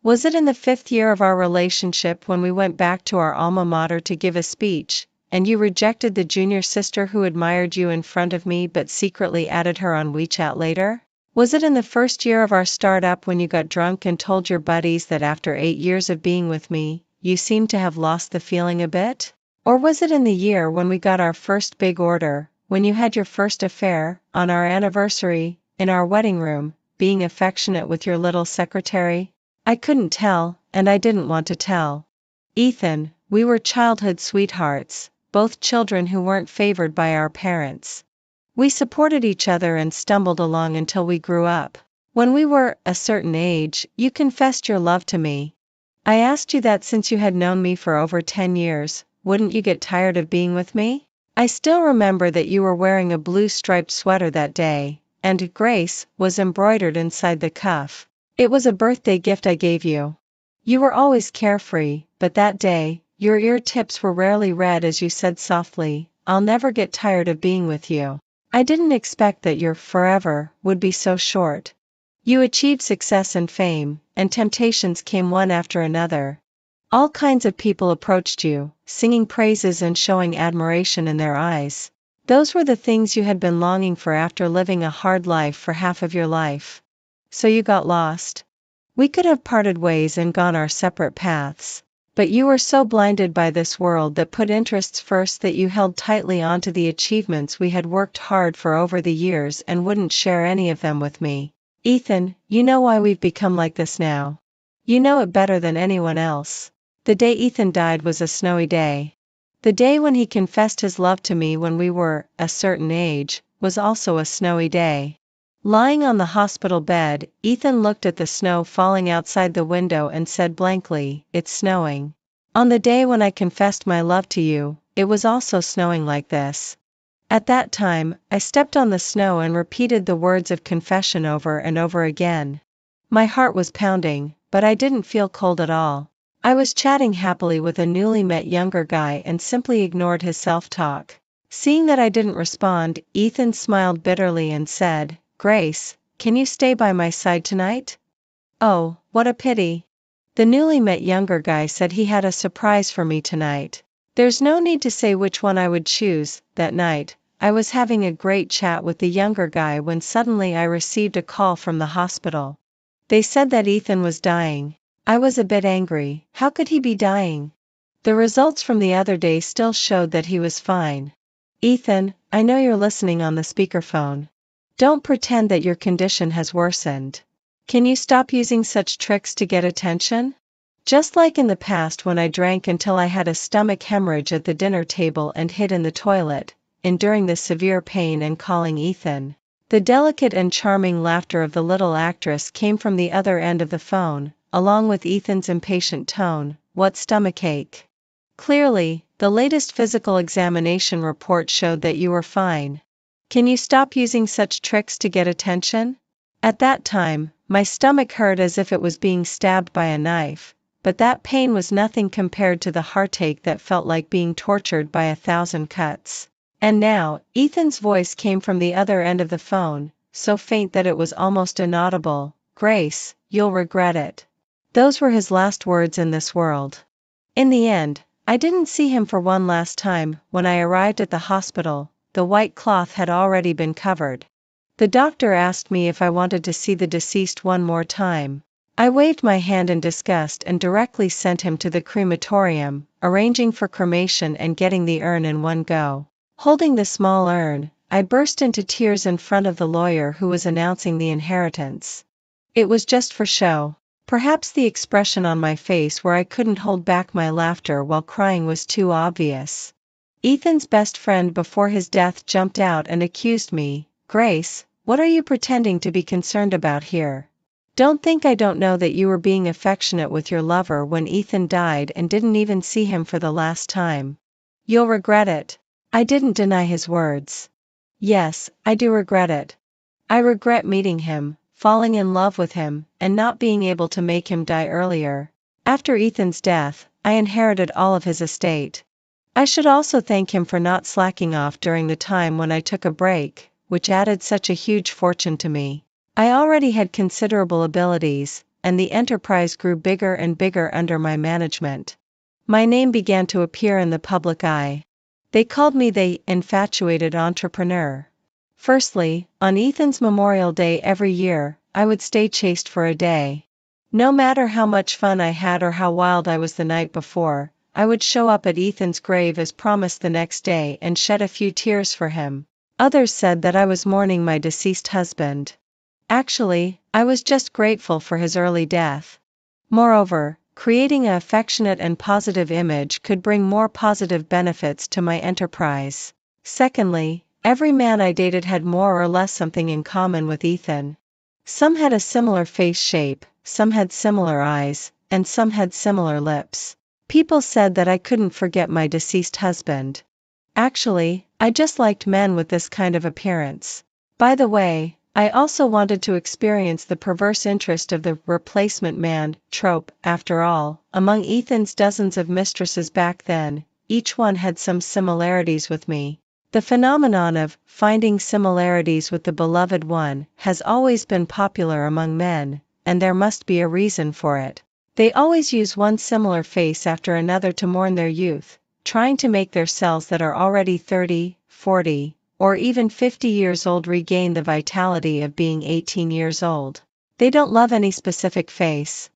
Speaker 1: Was it in the 5th year of our relationship when we went back to our alma mater to give a speech, and you rejected the junior sister who admired you in front of me but secretly added her on WeChat later? Was it in the 1st year of our startup when you got drunk and told your buddies that after 8 years of being with me, you seemed to have lost the feeling a bit? Or was it in the year when we got our first big order, when you had your first affair, on our anniversary, in our wedding room, being affectionate with your little secretary?" I couldn't tell, and I didn't want to tell. Ethan, we were childhood sweethearts, both children who weren't favored by our parents. We supported each other and stumbled along until we grew up. When we were a certain age, you confessed your love to me. I asked you that since you had known me for over 10 years, wouldn't you get tired of being with me? I still remember that you were wearing a blue striped sweater that day, and Grace was embroidered inside the cuff. It was a birthday gift I gave you. You were always carefree, but that day, your ear tips were rarely red as you said softly, "I'll never get tired of being with you." I didn't expect that your forever would be so short. You achieved success and fame, and temptations came one after another. All kinds of people approached you, singing praises and showing admiration in their eyes. Those were the things you had been longing for after living a hard life for half of your life. So you got lost. We could have parted ways and gone our separate paths. But you were so blinded by this world that put interests first that you held tightly onto the achievements we had worked hard for over the years and wouldn't share any of them with me. Ethan, you know why we've become like this now. You know it better than anyone else. The day Ethan died was a snowy day. The day when he confessed his love to me when we were a certain age was also a snowy day. Lying on the hospital bed, Ethan looked at the snow falling outside the window and said blankly, "It's snowing." On the day when I confessed my love to you, it was also snowing like this. At that time, I stepped on the snow and repeated the words of confession over and over again. My heart was pounding, but I didn't feel cold at all. I was chatting happily with a newly met younger guy and simply ignored his self-talk. Seeing that I didn't respond, Ethan smiled bitterly and said, "Grace, can you stay by my side tonight?" "Oh, what a pity." The newly met younger guy said he had a surprise for me tonight. There's no need to say which one I would choose. That night, I was having a great chat with the younger guy when suddenly I received a call from the hospital. They said that Ethan was dying. I was a bit angry. How could he be dying? The results from the other day still showed that he was fine. Ethan, I know you're listening on the speakerphone. Don't pretend that your condition has worsened. Can you stop using such tricks to get attention? Just like in the past when I drank until I had a stomach hemorrhage at the dinner table and hid in the toilet, enduring the severe pain and calling Ethan. The delicate and charming laughter of the little actress came from the other end of the phone, along with Ethan's impatient tone, "What stomachache?" Clearly, the latest physical examination report showed that you were fine. Can you stop using such tricks to get attention? At that time, my stomach hurt as if it was being stabbed by a knife, but that pain was nothing compared to the heartache that felt like being tortured by 1,000 cuts. And now, Ethan's voice came from the other end of the phone, so faint that it was almost inaudible. "Grace, you'll regret it." Those were his last words in this world. In the end, I didn't see him for one last time. When I arrived at the hospital, the white cloth had already been covered. The doctor asked me if I wanted to see the deceased one more time. I waved my hand in disgust and directly sent him to the crematorium, arranging for cremation and getting the urn in one go. Holding the small urn, I burst into tears in front of the lawyer who was announcing the inheritance. It was just for show. Perhaps the expression on my face where I couldn't hold back my laughter while crying was too obvious. Ethan's best friend before his death jumped out and accused me. "Grace, what are you pretending to be concerned about here? Don't think I don't know that you were being affectionate with your lover when Ethan died and didn't even see him for the last time. You'll regret it." I didn't deny his words. Yes, I do regret it. I regret meeting him, falling in love with him, and not being able to make him die earlier. After Ethan's death, I inherited all of his estate. I should also thank him for not slacking off during the time when I took a break, which added such a huge fortune to me. I already had considerable abilities, and the enterprise grew bigger and bigger under my management. My name began to appear in the public eye. They called me the infatuated entrepreneur. Firstly, on Ethan's Memorial Day every year, I would stay chaste for a day. No matter how much fun I had or how wild I was the night before, I would show up at Ethan's grave as promised the next day and shed a few tears for him. Others said that I was mourning my deceased husband. Actually, I was just grateful for his early death. Moreover, creating an affectionate and positive image could bring more positive benefits to my enterprise. Secondly, every man I dated had more or less something in common with Ethan. Some had a similar face shape, some had similar eyes, and some had similar lips. People said that I couldn't forget my deceased husband. Actually, I just liked men with this kind of appearance. By the way, I also wanted to experience the perverse interest of the replacement man trope. After all, among Ethan's dozens of mistresses back then, each one had some similarities with me. The phenomenon of finding similarities with the beloved one has always been popular among men, and there must be a reason for it. They always use one similar face after another to mourn their youth, trying to make their selves that are already 30, 40, or even 50 years old regain the vitality of being 18 years old. They don't love any specific face.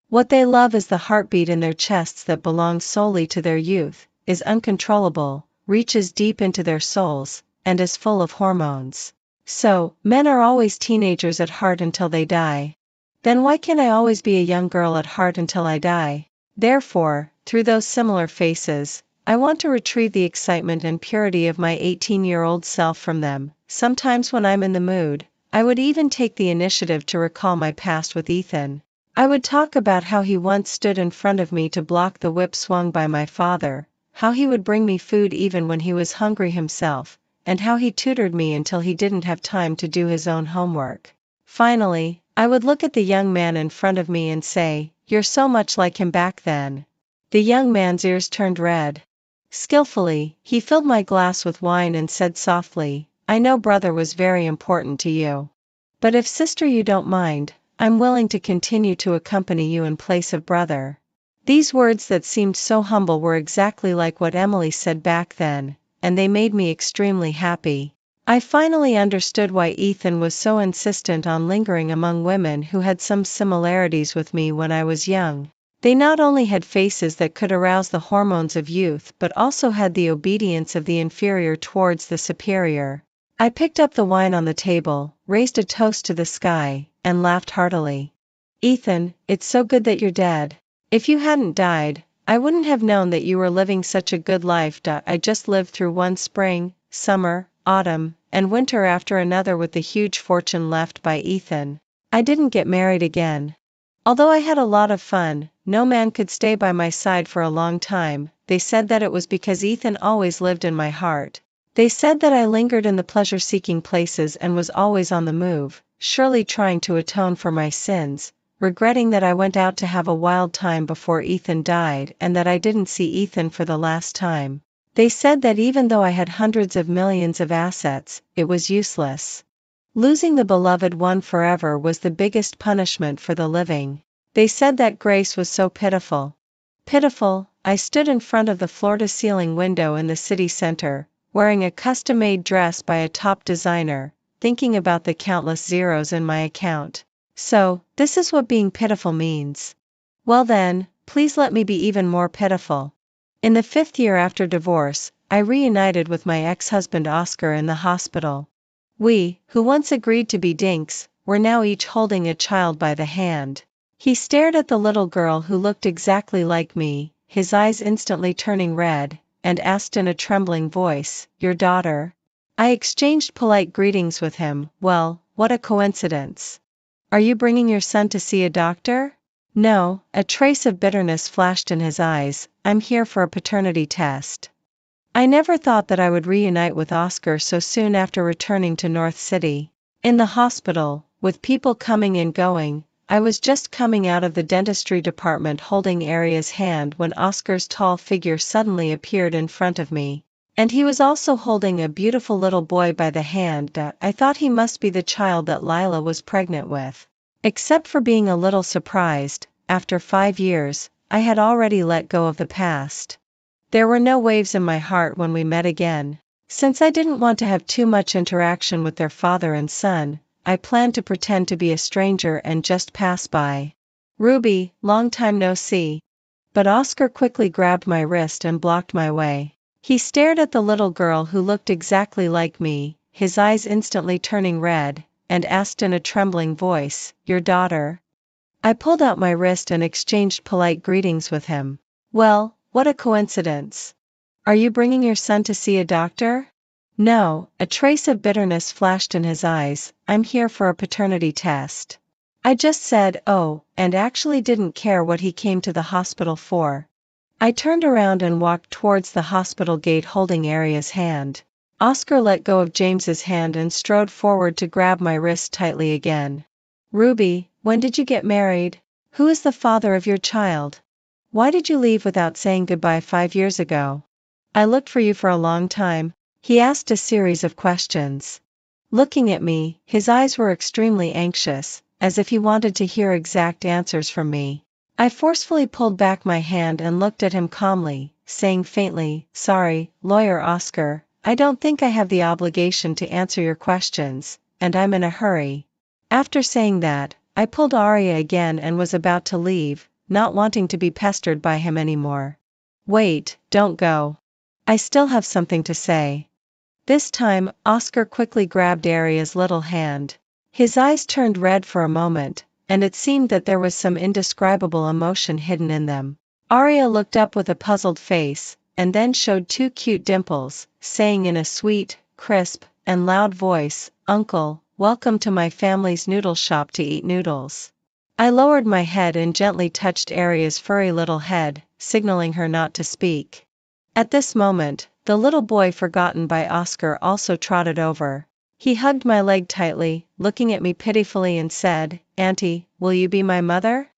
Speaker 1: What they love is the heartbeat in their chests that belongs solely to their youth, is uncontrollable, reaches deep into their souls, and is full of hormones. So, men are always teenagers at heart until they die. Then why can't I always be a young girl at heart until I die? Therefore, through those similar faces, I want to retrieve the excitement and purity of my 18-year-old self from them. Sometimes when I'm in the mood, I would even take the initiative to recall my past with Ethan. I would talk about how he once stood in front of me to block the whip swung by my father, how he would bring me food even when he was hungry himself, and how he tutored me until he didn't have time to do his own homework. Finally, I would look at the young man in front of me and say, "You're so much like him back then." The young man's ears turned red. Skillfully, he filled my glass with wine and said softly, "I know brother was very important to you. But if sister you don't mind, I'm willing to continue to accompany you in place of brother." These words that seemed so humble were exactly like what Emily said back then, and they made me extremely happy. I finally understood why Ethan was so insistent on lingering among women who had some similarities with me when I was young. They not only had faces that could arouse the hormones of youth but also had the obedience of the inferior towards the superior. I picked up the wine on the table, raised a toast to the sky, and laughed heartily. "Ethan, it's so good that you're dead. If you hadn't died, I wouldn't have known that you were living such a good life. I just lived through one spring, summer, autumn, and winter after another with the huge fortune left by Ethan. I didn't get married again. Although I had a lot of fun, no man could stay by my side for a long time. They said that it was because Ethan always lived in my heart. They said that I lingered in the pleasure-seeking places and was always on the move, surely trying to atone for my sins, regretting that I went out to have a wild time before Ethan died and that I didn't see Ethan for the last time. They said that even though I had hundreds of millions of assets, it was useless. Losing the beloved one forever was the biggest punishment for the living. They said that grace was so pitiful. Pitiful. I stood in front of the floor-to-ceiling window in the city center, wearing a custom-made dress by a top designer, thinking about the countless zeros in my account. So, this is what being pitiful means. Well then, please let me be even more pitiful. In the 5th year after divorce, I reunited with my ex-husband Oscar in the hospital. We, who once agreed to be dinks, were now each holding a child by the hand. He stared at the little girl who looked exactly like me, his eyes instantly turning red, and asked in a trembling voice, "Your daughter?" I exchanged polite greetings with him. "Well, what a coincidence. Are you bringing your son to see a doctor?" "No," a trace of bitterness flashed in his eyes, "I'm here for a paternity test." I never thought that I would reunite with Oscar so soon after returning to North City. In the hospital, with people coming and going, I was just coming out of the dentistry department holding Aria's hand when Oscar's tall figure suddenly appeared in front of me. And he was also holding a beautiful little boy by the hand. I thought he must be the child that Lila was pregnant with. Except for being a little surprised, after 5 years, I had already let go of the past. There were no waves in my heart when we met again. Since I didn't want to have too much interaction with their father and son, I planned to pretend to be a stranger and just pass by. "Ruby, long time no see." But Oscar quickly grabbed my wrist and blocked my way. He stared at the little girl who looked exactly like me, his eyes instantly turning red, and asked in a trembling voice, "Your daughter?" I pulled out my wrist and exchanged polite greetings with him. "Well, what a coincidence. Are you bringing your son to see a doctor?" "No," a trace of bitterness flashed in his eyes, "I'm here for a paternity test." I just said, "Oh," and actually didn't care what he came to the hospital for. I turned around and walked towards the hospital gate holding Aria's hand. Oscar let go of James's hand and strode forward to grab my wrist tightly again. "Ruby, when did you get married? Who is the father of your child? Why did you leave without saying goodbye 5 years ago? I looked for you for a long time." He asked a series of questions. Looking at me, his eyes were extremely anxious, as if he wanted to hear exact answers from me. I forcefully pulled back my hand and looked at him calmly, saying faintly, "Sorry, lawyer Oscar, I don't think I have the obligation to answer your questions, and I'm in a hurry." After saying that, I pulled Aria again and was about to leave, not wanting to be pestered by him anymore. "Wait, don't go. I still have something to say." This time, Oscar quickly grabbed Aria's little hand. His eyes turned red for a moment, and it seemed that there was some indescribable emotion hidden in them. Aria looked up with a puzzled face, and then showed two cute dimples, saying in a sweet, crisp, and loud voice, "Uncle, welcome to my family's noodle shop to eat noodles." I lowered my head and gently touched Aria's furry little head, signaling her not to speak. At this moment, the little boy forgotten by Oscar also trotted over. He hugged my leg tightly, looking at me pitifully and said, "Auntie, will you be my mother?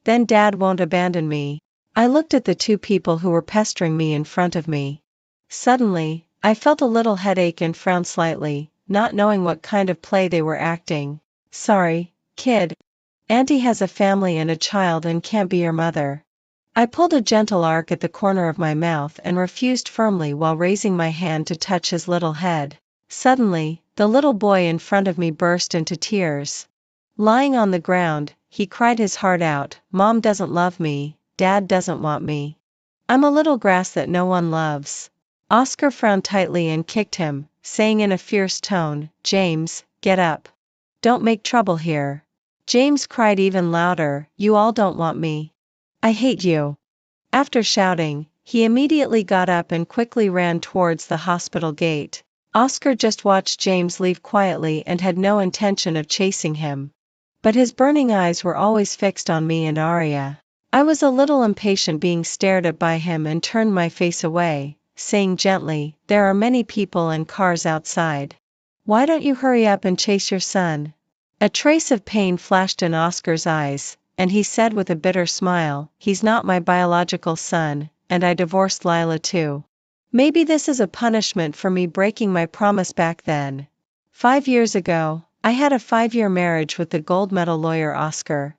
Speaker 1: Then Dad won't abandon me." I looked at the two people who were pestering me in front of me. Suddenly, I felt a little headache and frowned slightly, not knowing what kind of play they were acting. "Sorry, kid. Auntie has a family and a child and can't be your mother." I pulled a gentle arc at the corner of my mouth and refused firmly while raising my hand to touch his little head. Suddenly, the little boy in front of me burst into tears. Lying on the ground, he cried his heart out, "Mom doesn't love me, Dad doesn't want me. I'm a little grass that no one loves." Oscar frowned tightly and kicked him, saying in a fierce tone, "James, get up. Don't make trouble here." James cried even louder, "You all don't want me. I hate you." After shouting, he immediately got up and quickly ran towards the hospital gate. Oscar just watched James leave quietly and had no intention of chasing him. But his burning eyes were always fixed on me and Aria. I was a little impatient being stared at by him and turned my face away, saying gently, "There are many people and cars outside. Why don't you hurry up and chase your son?" A trace of pain flashed in Oscar's eyes, and he said with a bitter smile, "He's not my biological son, and I divorced Lila too. Maybe this is a punishment for me breaking my promise back then. 5 years ago, I had a 5-year marriage with the gold medal lawyer Oscar.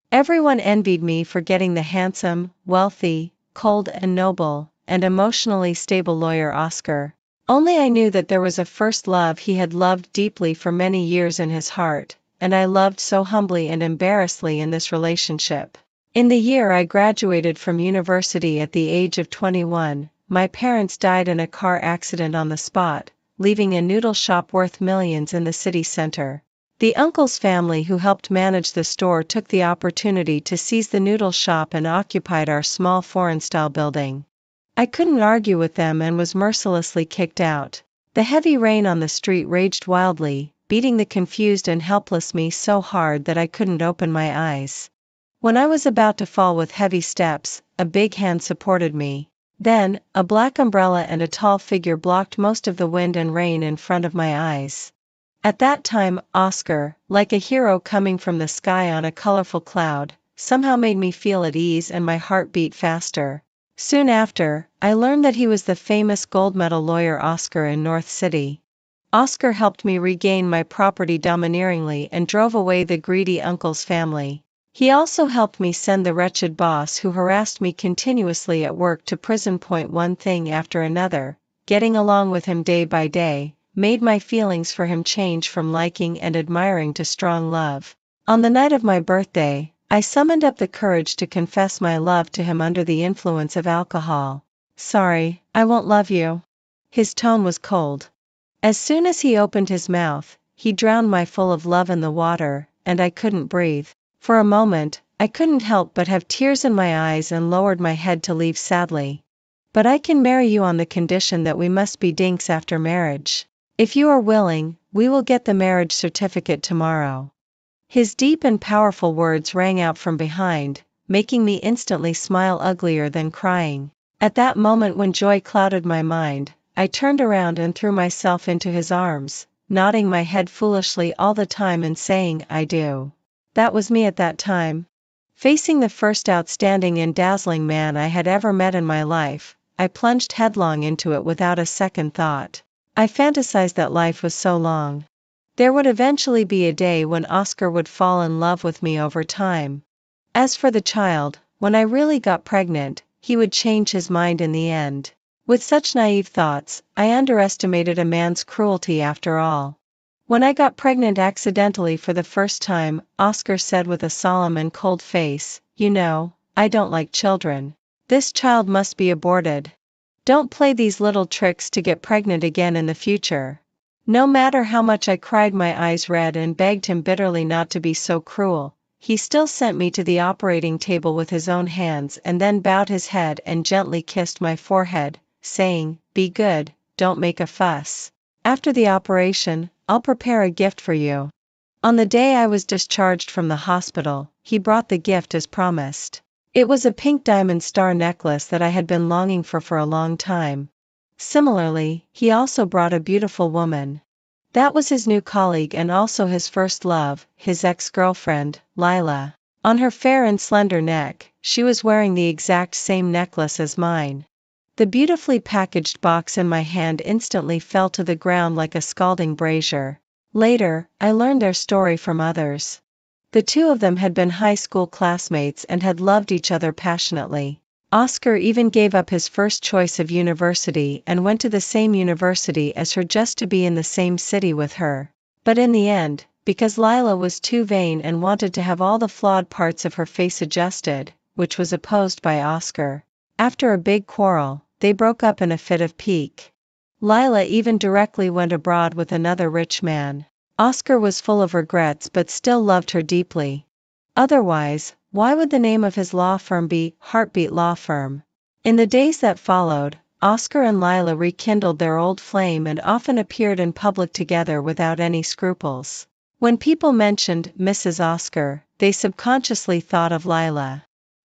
Speaker 1: Everyone envied me for getting the handsome, wealthy, cold and noble, and emotionally stable lawyer Oscar. Only I knew that there was a first love he had loved deeply for many years in his heart, and I loved so humbly and embarrassedly in this relationship. In the year I graduated from university at the age of 21, my parents died in a car accident on the spot, leaving a noodle shop worth millions in the city center. The uncle's family who helped manage the store took the opportunity to seize the noodle shop and occupied our small foreign-style building. I couldn't argue with them and was mercilessly kicked out. The heavy rain on the street raged wildly, beating the confused and helpless me so hard that I couldn't open my eyes. When I was about to fall with heavy steps, a big hand supported me. Then, a black umbrella and a tall figure blocked most of the wind and rain in front of my eyes. At that time, Oscar, like a hero coming from the sky on a colorful cloud, somehow made me feel at ease and my heart beat faster. Soon after, I learned that he was the famous gold medal lawyer Oscar in North City. Oscar helped me regain my property domineeringly and drove away the greedy uncle's family. He also helped me send the wretched boss who harassed me continuously at work to prison. One thing after another, getting along with him day by day, made my feelings for him change from liking and admiring to strong love. On the night of my birthday, I summoned up the courage to confess my love to him under the influence of alcohol. "Sorry, I won't love you." His tone was cold. As soon as he opened his mouth, he drowned my full of love in the water, and I couldn't breathe. For a moment, I couldn't help but have tears in my eyes and lowered my head to leave sadly. "But I can marry you on the condition that we must be dinks after marriage. If you are willing, we will get the marriage certificate tomorrow." His deep and powerful words rang out from behind, making me instantly smile uglier than crying. At that moment when joy clouded my mind, I turned around and threw myself into his arms, nodding my head foolishly all the time and saying, "I do." That was me at that time. Facing the first outstanding and dazzling man I had ever met in my life, I plunged headlong into it without a second thought. I fantasized that life was so long. There would eventually be a day when Oscar would fall in love with me over time. As for the child, when I really got pregnant, he would change his mind in the end. With such naive thoughts, I underestimated a man's cruelty after all. When I got pregnant accidentally for the first time, Oscar said with a solemn and cold face, "You know, I don't like children. This child must be aborted." Don't play these little tricks to get pregnant again in the future. No matter how much I cried my eyes red and begged him bitterly not to be so cruel, he still sent me to the operating table with his own hands and then bowed his head and gently kissed my forehead, saying, "Be good, don't make a fuss. After the operation, I'll prepare a gift for you." On the day I was discharged from the hospital, he brought the gift as promised. It was a pink diamond star necklace that I had been longing for a long time. Similarly, he also brought a beautiful woman. That was his new colleague and also his first love, his ex-girlfriend, Lila. On her fair and slender neck, she was wearing the exact same necklace as mine. The beautifully packaged box in my hand instantly fell to the ground like a scalding brazier. Later, I learned their story from others. The two of them had been high school classmates and had loved each other passionately. Oscar even gave up his first choice of university and went to the same university as her just to be in the same city with her. But in the end, because Lila was too vain and wanted to have all the flawed parts of her face adjusted, which was opposed by Oscar, after a big quarrel, they broke up in a fit of pique. Lila even directly went abroad with another rich man. Oscar was full of regrets but still loved her deeply. Otherwise, why would the name of his law firm be Heartbeat Law Firm? In the days that followed, Oscar and Lila rekindled their old flame and often appeared in public together without any scruples. When people mentioned Mrs. Oscar, they subconsciously thought of Lila.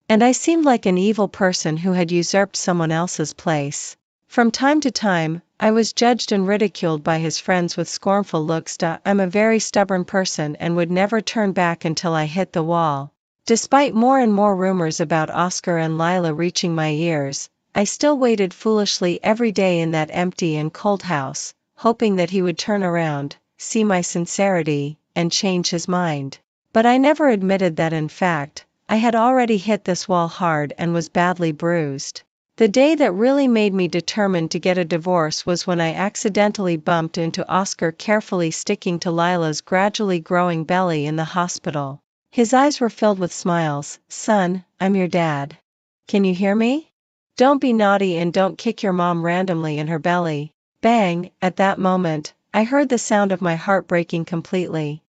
Speaker 1: And I seemed like an evil person who had usurped someone else's place. From time to time, I was judged and ridiculed by his friends with scornful looks. I'm a very stubborn person and would never turn back until I hit the wall. Despite more and more rumors about Oscar and Lila reaching my ears, I still waited foolishly every day in that empty and cold house, hoping that he would turn around, see my sincerity, and change his mind. But I never admitted that in fact, I had already hit this wall hard and was badly bruised. The day that really made me determined to get a divorce was when I accidentally bumped into Oscar carefully sticking to Lila's gradually growing belly in the hospital. His eyes were filled with smiles. "Son, I'm your dad. Can you hear me? Don't be naughty and don't kick your mom randomly in her belly." Bang! At that moment, I heard the sound of my heart breaking completely.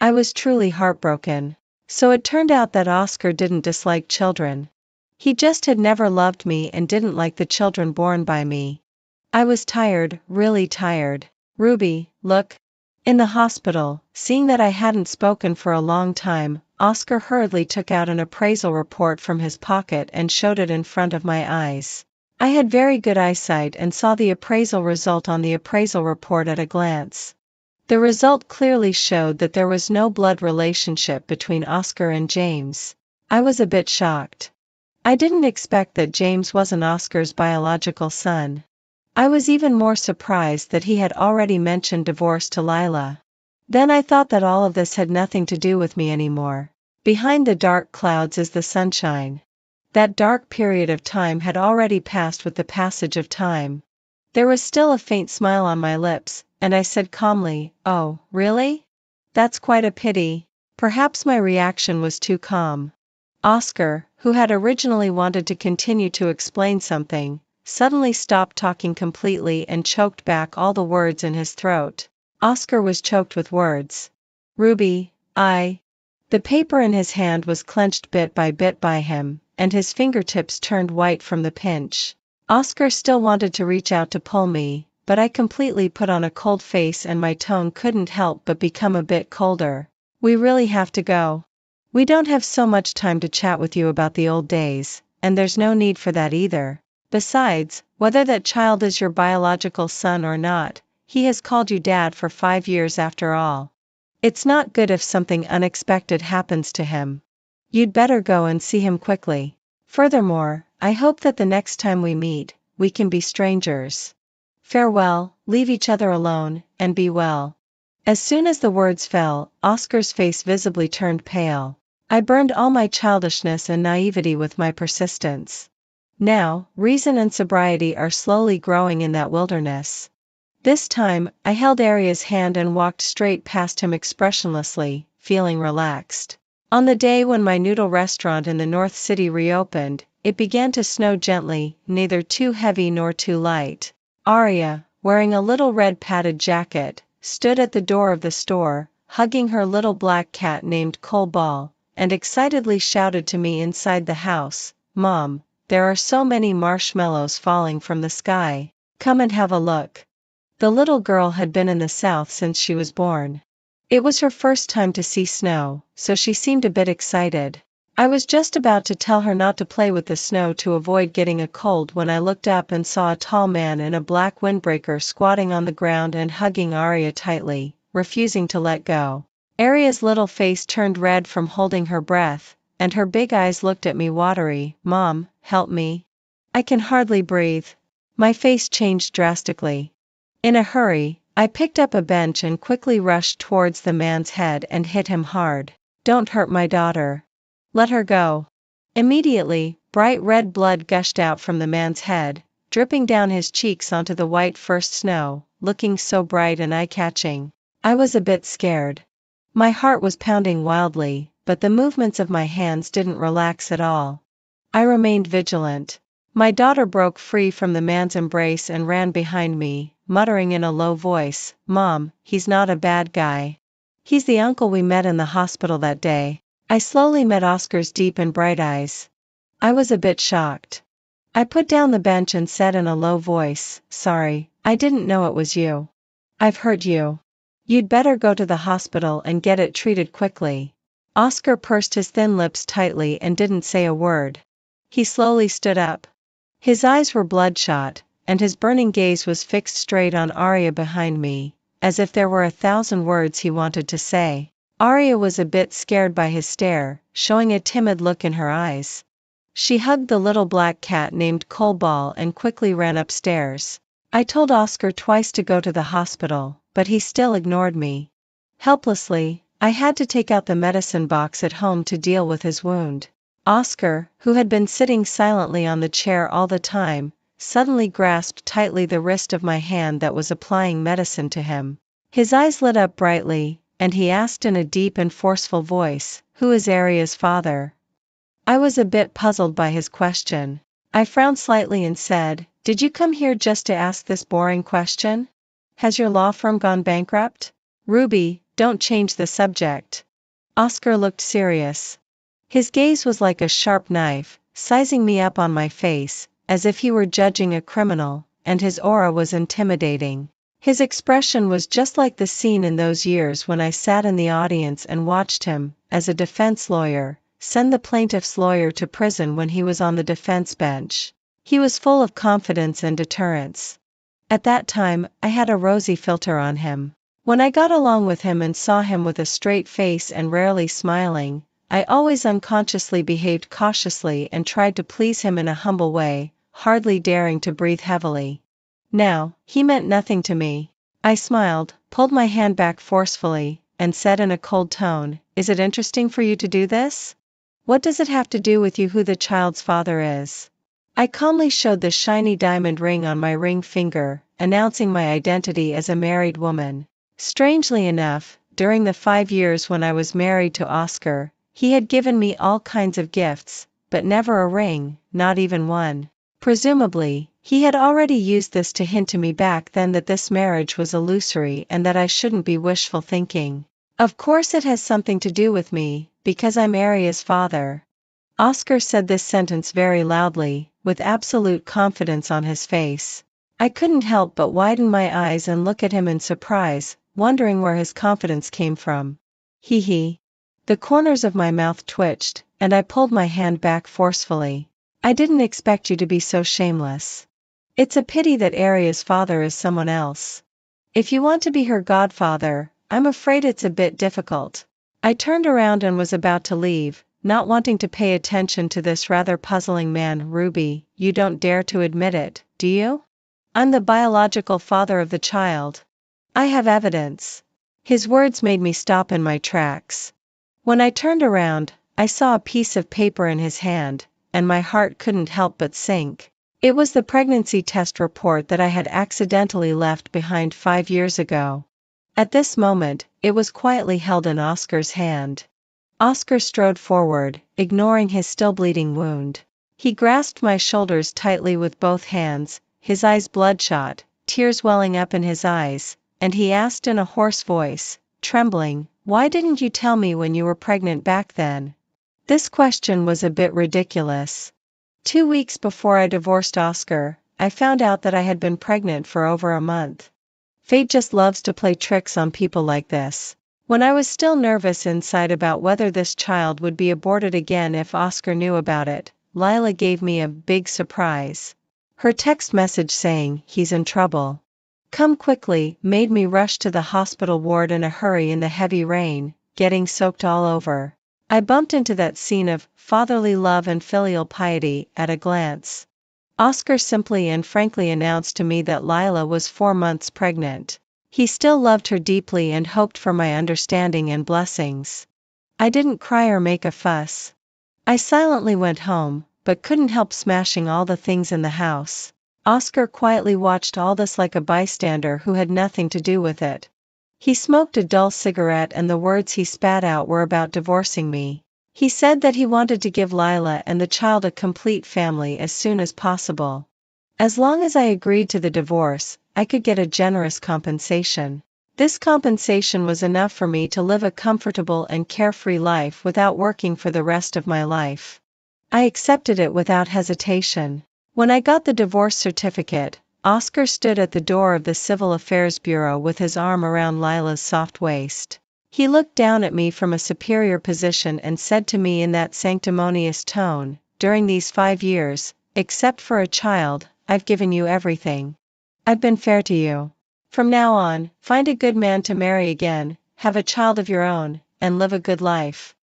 Speaker 1: I was truly heartbroken. So it turned out that Oscar didn't dislike children. He just had never loved me and didn't like the children born by me. I was tired, really tired. "Ruby, look." In the hospital, seeing that I hadn't spoken for a long time, Oscar hurriedly took out an appraisal report from his pocket and showed it in front of my eyes. I had very good eyesight and saw the appraisal result on the appraisal report at a glance. The result clearly showed that there was no blood relationship between Oscar and James. I was a bit shocked. I didn't expect that James wasn't Oscar's biological son. I was even more surprised that he had already mentioned divorce to Lila. Then I thought that all of this had nothing to do with me anymore. Behind the dark clouds is the sunshine. That dark period of time had already passed with the passage of time. There was still a faint smile on my lips, and I said calmly, "Oh, really? That's quite a pity." Perhaps my reaction was too calm. Oscar, who had originally wanted to continue to explain something, suddenly stopped talking completely and choked back all the words in his throat. Oscar was choked with words. "Ruby, The paper in his hand was clenched bit by him, and his fingertips turned white from the pinch. Oscar still wanted to reach out to pull me, but I completely put on a cold face and my tone couldn't help but become a bit colder. "We really have to go. We don't have so much time to chat with you about the old days, and there's no need for that either. Besides, whether that child is your biological son or not, he has called you dad for 5 years after all. It's not good if something unexpected happens to him. You'd better go and see him quickly. Furthermore, I hope that the next time we meet, we can be strangers. Farewell, leave each other alone, and be well." As soon as the words fell, Oscar's face visibly turned pale. I burned all my childishness and naivety with my persistence. Now, reason and sobriety are slowly growing in that wilderness. This time, I held Aria's hand and walked straight past him expressionlessly, feeling relaxed. On the day when my noodle restaurant in the North City reopened, it began to snow gently, neither too heavy nor too light. Arya, wearing a little red padded jacket, stood at the door of the store, hugging her little black cat named Ball, and excitedly shouted to me inside the house, "Mom, there are so many marshmallows falling from the sky. Come and have a look." The little girl had been in the South since she was born. It was her first time to see snow, so she seemed a bit excited. I was just about to tell her not to play with the snow to avoid getting a cold when I looked up and saw a tall man in a black windbreaker squatting on the ground and hugging Arya tightly, refusing to let go. Arya's little face turned red from holding her breath, and her big eyes looked at me watery. "Mom, help me. I can hardly breathe." My face changed drastically. In a hurry, I picked up a bench and quickly rushed towards the man's head and hit him hard. "Don't hurt my daughter. Let her go." Immediately, bright red blood gushed out from the man's head, dripping down his cheeks onto the white first snow, looking so bright and eye-catching. I was a bit scared. My heart was pounding wildly, but the movements of my hands didn't relax at all. I remained vigilant. My daughter broke free from the man's embrace and ran behind me, muttering in a low voice, "Mom, he's not a bad guy. He's the uncle we met in the hospital that day." I slowly met Oscar's deep and bright eyes. I was a bit shocked. I put down the bench and said in a low voice, "Sorry, I didn't know it was you. I've hurt you. You'd better go to the hospital and get it treated quickly." Oscar pursed his thin lips tightly and didn't say a word. He slowly stood up. His eyes were bloodshot, and his burning gaze was fixed straight on Arya behind me, as if there were 1,000 words he wanted to say. Arya was a bit scared by his stare, showing a timid look in her eyes. She hugged the little black cat named Ball and quickly ran upstairs. I told Oscar twice to go to the hospital, but he still ignored me. Helplessly, I had to take out the medicine box at home to deal with his wound. Oscar, who had been sitting silently on the chair all the time, suddenly grasped tightly the wrist of my hand that was applying medicine to him. His eyes lit up brightly, and he asked in a deep and forceful voice, "Who is Arya's father?" I was a bit puzzled by his question. I frowned slightly and said, "Did you come here just to ask this boring question? Has your law firm gone bankrupt?" "Ruby, don't change the subject." Oscar looked serious. His gaze was like a sharp knife, sizing me up on my face, as if he were judging a criminal, and his aura was intimidating. His expression was just like the scene in those years when I sat in the audience and watched him, as a defense lawyer, send the plaintiff's lawyer to prison when he was on the defense bench. He was full of confidence and deterrence. At that time, I had a rosy filter on him. When I got along with him and saw him with a straight face and rarely smiling, I always unconsciously behaved cautiously and tried to please him in a humble way, hardly daring to breathe heavily. Now, he meant nothing to me. I smiled, pulled my hand back forcefully, and said in a cold tone, "Is it interesting for you to do this? What does it have to do with you who the child's father is?" I calmly showed the shiny diamond ring on my ring finger, announcing my identity as a married woman. Strangely enough, during the 5 years when I was married to Oscar, he had given me all kinds of gifts, but never a ring, not even one. Presumably, he had already used this to hint to me back then that this marriage was illusory and that I shouldn't be wishful thinking. "Of course it has something to do with me, because I'm Arya's father." Oscar said this sentence very loudly, with absolute confidence on his face. I couldn't help but widen my eyes and look at him in surprise, wondering where his confidence came from. He. The corners of my mouth twitched, and I pulled my hand back forcefully. "I didn't expect you to be so shameless. It's a pity that Arya's father is someone else. If you want to be her godfather, I'm afraid it's a bit difficult." I turned around and was about to leave, not wanting to pay attention to this rather puzzling man. "Ruby, you don't dare to admit it, do you? I'm the biological father of the child. I have evidence." His words made me stop in my tracks. When I turned around, I saw a piece of paper in his hand, and my heart couldn't help but sink. It was the pregnancy test report that I had accidentally left behind 5 years ago. At this moment, it was quietly held in Oscar's hand. Oscar strode forward, ignoring his still bleeding wound. He grasped my shoulders tightly with both hands, his eyes bloodshot, tears welling up in his eyes, and he asked in a hoarse voice, trembling, "Why didn't you tell me when you were pregnant back then?" This question was a bit ridiculous. 2 weeks before I divorced Oscar, I found out that I had been pregnant for over a month. Fate just loves to play tricks on people like this. When I was still nervous inside about whether this child would be aborted again if Oscar knew about it, Lila gave me a big surprise. Her text message saying, "He's in trouble. Come quickly," made me rush to the hospital ward in a hurry in the heavy rain, getting soaked all over. I bumped into that scene of fatherly love and filial piety at a glance. Oscar simply and frankly announced to me that Lila was 4 months pregnant. He still loved her deeply and hoped for my understanding and blessings. I didn't cry or make a fuss. I silently went home, but couldn't help smashing all the things in the house. Oscar quietly watched all this like a bystander who had nothing to do with it. He smoked a dull cigarette and the words he spat out were about divorcing me. He said that he wanted to give Lila and the child a complete family as soon as possible. As long as I agreed to the divorce, I could get a generous compensation. This compensation was enough for me to live a comfortable and carefree life without working for the rest of my life. I accepted it without hesitation. When I got the divorce certificate, Oscar stood at the door of the Civil Affairs Bureau with his arm around Lila's soft waist. He looked down at me from a superior position and said to me in that sanctimonious tone, "During these 5 years, except for a child, I've given you everything. I've been fair to you. From now on, find a good man to marry again, have a child of your own, and live a good life."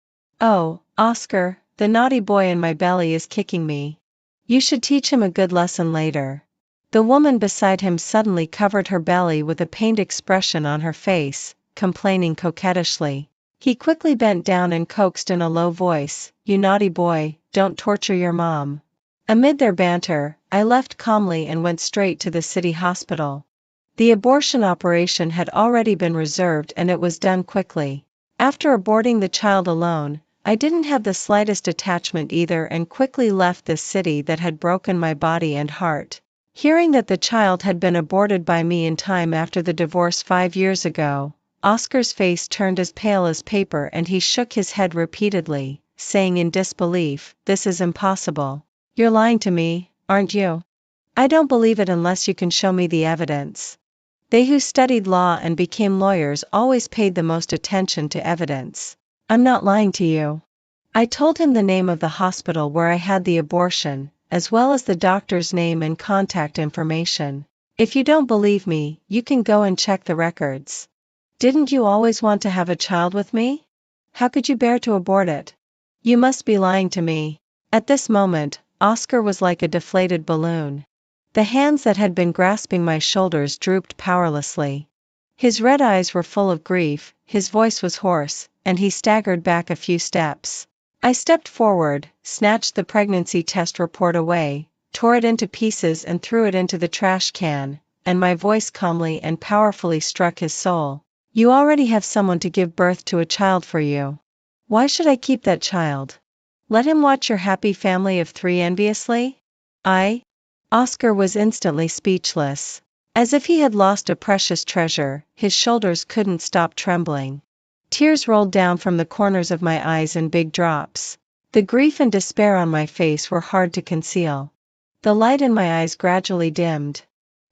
Speaker 1: Oh, Oscar, the naughty boy in my belly is kicking me. You should teach him a good lesson later. The woman beside him suddenly covered her belly with a pained expression on her face, complaining coquettishly. He quickly bent down and coaxed in a low voice, "You naughty boy, don't torture your mom." Amid their banter, I left calmly and went straight to the city hospital. The abortion operation had already been reserved and it was done quickly. After aborting the child alone, I didn't have the slightest attachment either and quickly left this city that had broken my body and heart. Hearing that the child had been aborted by me in time after the divorce 5 years ago, Oscar's face turned as pale as paper and he shook his head repeatedly, saying in disbelief, "This is impossible. You're lying to me, aren't you? I don't believe it unless you can show me the evidence." They who studied law and became lawyers always paid the most attention to evidence. "I'm not lying to you." I told him the name of the hospital where I had the abortion, as well as the doctor's name and contact information. "If you don't believe me, you can go and check the records. Didn't you always want to have a child with me? How could you bear to abort it? You must be lying to me." At this moment, Oscar was like a deflated balloon. The hands that had been grasping my shoulders drooped powerlessly. His red eyes were full of grief, his voice was hoarse, and he staggered back a few steps. I stepped forward, snatched the pregnancy test report away, tore it into pieces and threw it into the trash can, and my voice calmly and powerfully struck his soul. "You already have someone to give birth to a child for you. Why should I keep that child? Let him watch your happy family of 3 enviously?" Oscar was instantly speechless. As if he had lost a precious treasure, his shoulders couldn't stop trembling. Tears rolled down from the corners of my eyes in big drops. The grief and despair on my face were hard to conceal. The light in my eyes gradually dimmed.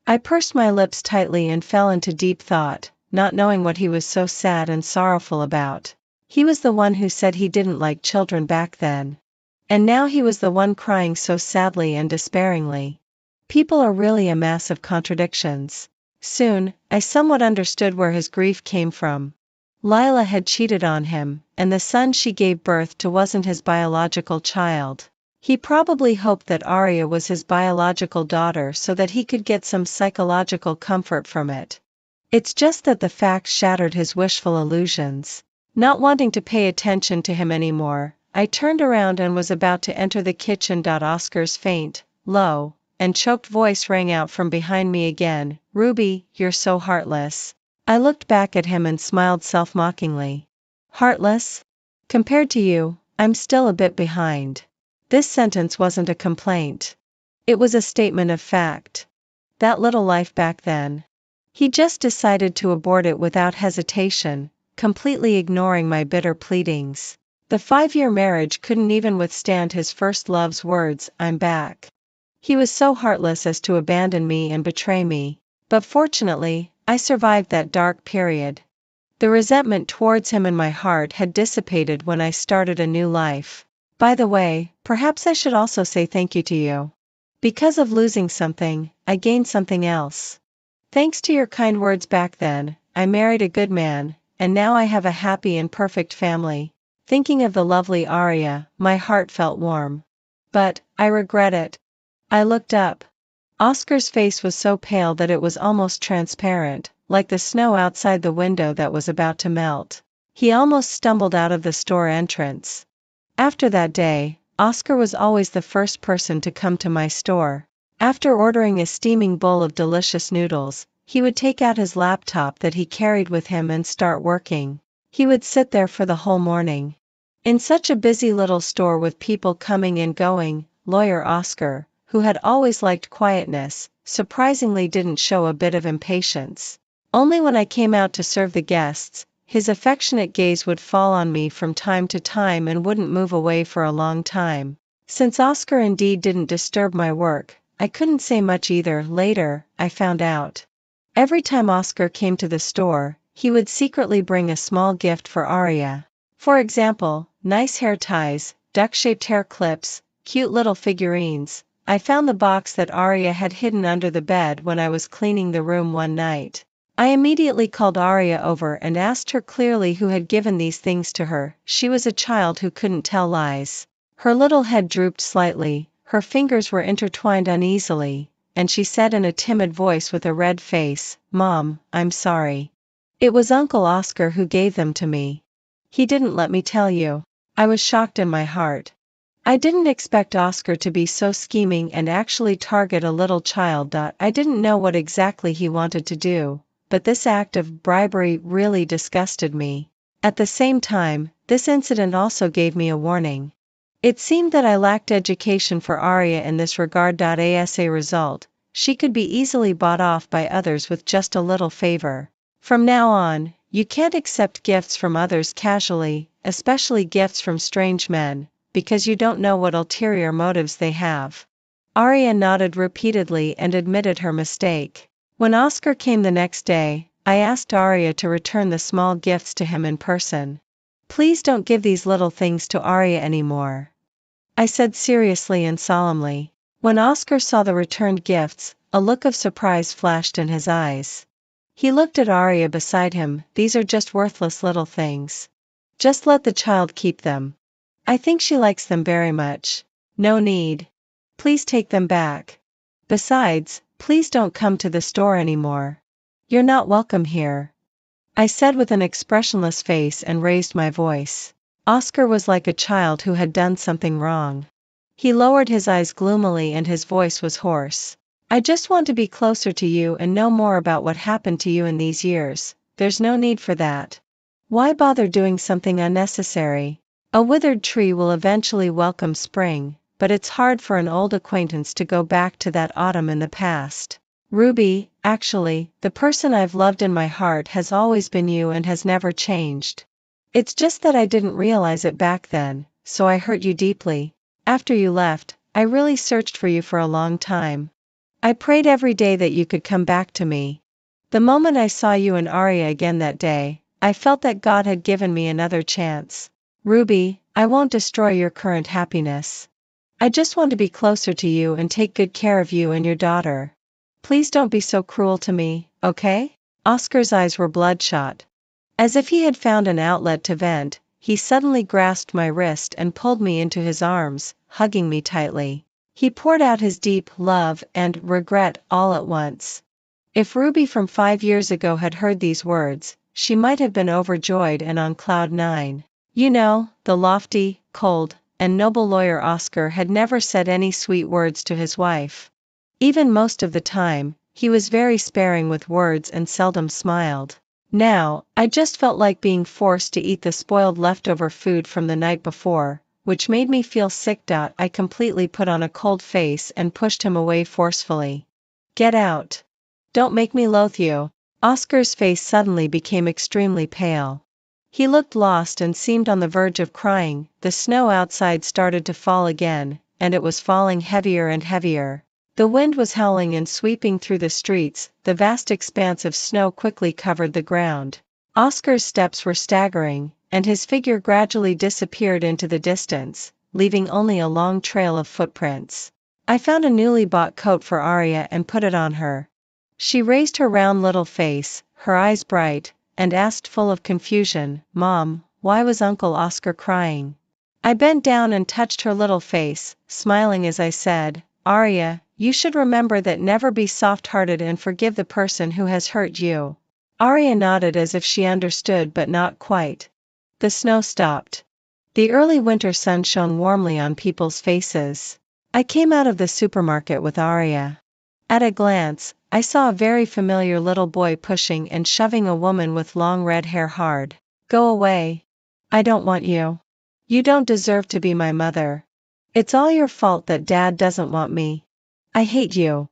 Speaker 1: I pursed my lips tightly and fell into deep thought, not knowing what he was so sad and sorrowful about. He was the one who said he didn't like children back then. And now he was the one crying so sadly and despairingly. People are really a mass of contradictions. Soon, I somewhat understood where his grief came from. Lila had cheated on him, and the son she gave birth to wasn't his biological child. He probably hoped that Arya was his biological daughter so that he could get some psychological comfort from it. It's just that the facts shattered his wishful illusions. Not wanting to pay attention to him anymore, I turned around and was about to enter the kitchen. Oscar's faint, low, and choked voice rang out from behind me again, "Ruby, you're so heartless." I looked back at him and smiled self-mockingly. Heartless? Compared to you, I'm still a bit behind. This sentence wasn't a complaint. It was a statement of fact. That little life back then. He just decided to abort it without hesitation, completely ignoring my bitter pleadings. The 5-year marriage couldn't even withstand his first love's words, "I'm back." He was so heartless as to abandon me and betray me. But fortunately, I survived that dark period. The resentment towards him in my heart had dissipated when I started a new life. By the way, perhaps I should also say thank you to you. Because of losing something, I gained something else. Thanks to your kind words back then, I married a good man, and now I have a happy and perfect family. Thinking of the lovely Arya, my heart felt warm. But, I regret it. I looked up. Oscar's face was so pale that it was almost transparent, like the snow outside the window that was about to melt. He almost stumbled out of the store entrance. After that day, Oscar was always the first person to come to my store. After ordering a steaming bowl of delicious noodles, he would take out his laptop that he carried with him and start working. He would sit there for the whole morning. In such a busy little store with people coming and going, lawyer Oscar, who had always liked quietness, surprisingly didn't show a bit of impatience. Only when I came out to serve the guests, his affectionate gaze would fall on me from time to time and wouldn't move away for a long time. Since Oscar indeed didn't disturb my work, I couldn't say much either. Later, I found out. Every time Oscar came to the store, he would secretly bring a small gift for Arya. For example, nice hair ties, duck-shaped hair clips, cute little figurines. I found the box that Arya had hidden under the bed when I was cleaning the room one night. I immediately called Arya over and asked her clearly who had given these things to her. She was a child who couldn't tell lies. Her little head drooped slightly, her fingers were intertwined uneasily, and she said in a timid voice with a red face, "Mom, I'm sorry. It was Uncle Oscar who gave them to me. He didn't let me tell you." I was shocked in my heart. I didn't expect Oscar to be so scheming and actually target a little child. I didn't know what exactly he wanted to do, but this act of bribery really disgusted me. At the same time, this incident also gave me a warning. It seemed that I lacked education for Arya in this regard. As a result, she could be easily bought off by others with just a little favor. From now on, you can't accept gifts from others casually, especially gifts from strange men, because you don't know what ulterior motives they have. Arya nodded repeatedly and admitted her mistake. When Oscar came the next day, I asked Arya to return the small gifts to him in person. "Please don't give these little things to Arya anymore," I said seriously and solemnly. When Oscar saw the returned gifts, a look of surprise flashed in his eyes. He looked at Arya beside him. "These are just worthless little things. Just let the child keep them. I think she likes them very much. No need. Please take them back. Besides, please don't come to the store anymore. You're not welcome here," I said with an expressionless face and raised my voice. Oscar was like a child who had done something wrong. He lowered his eyes gloomily and his voice was hoarse. "I just want to be closer to you and know more about what happened to you in these years. There's no need for that. Why bother doing something unnecessary? A withered tree will eventually welcome spring, but it's hard for an old acquaintance to go back to that autumn in the past. Ruby, actually, the person I've loved in my heart has always been you and has never changed. It's just that I didn't realize it back then, so I hurt you deeply. After you left, I really searched for you for a long time. I prayed every day that you could come back to me. The moment I saw you and Arya again that day, I felt that God had given me another chance. Ruby, I won't destroy your current happiness. I just want to be closer to you and take good care of you and your daughter. Please don't be so cruel to me, okay?" Oscar's eyes were bloodshot. As if he had found an outlet to vent, he suddenly grasped my wrist and pulled me into his arms, hugging me tightly. He poured out his deep love and regret all at once. If Ruby from 5 years ago had heard these words, she might have been overjoyed and on cloud 9. You know, the lofty, cold, and noble lawyer Oscar had never said any sweet words to his wife. Even most of the time, he was very sparing with words and seldom smiled. Now, I just felt like being forced to eat the spoiled leftover food from the night before, which made me feel sick. I completely put on a cold face and pushed him away forcefully. Get out. Don't make me loathe you. Oscar's face suddenly became extremely pale. He looked lost and seemed on the verge of crying. The snow outside started to fall again, and it was falling heavier and heavier. The wind was howling and sweeping through the streets. The vast expanse of snow quickly covered the ground. Oscar's steps were staggering, and his figure gradually disappeared into the distance, leaving only a long trail of footprints. I found a newly bought coat for Arya and put it on her. She raised her round little face, her eyes bright, and asked full of confusion, "Mom, why was Uncle Oscar crying?" I bent down and touched her little face, smiling as I said, "Arya, you should remember that, never be soft-hearted and forgive the person who has hurt you." Arya nodded as if she understood, but not quite. The snow stopped. The early winter sun shone warmly on people's faces. I came out of the supermarket with Arya. At a glance, I saw a very familiar little boy pushing and shoving a woman with long red hair hard. "Go away. I don't want you. You don't deserve to be my mother. It's all your fault that Dad doesn't want me. I hate you."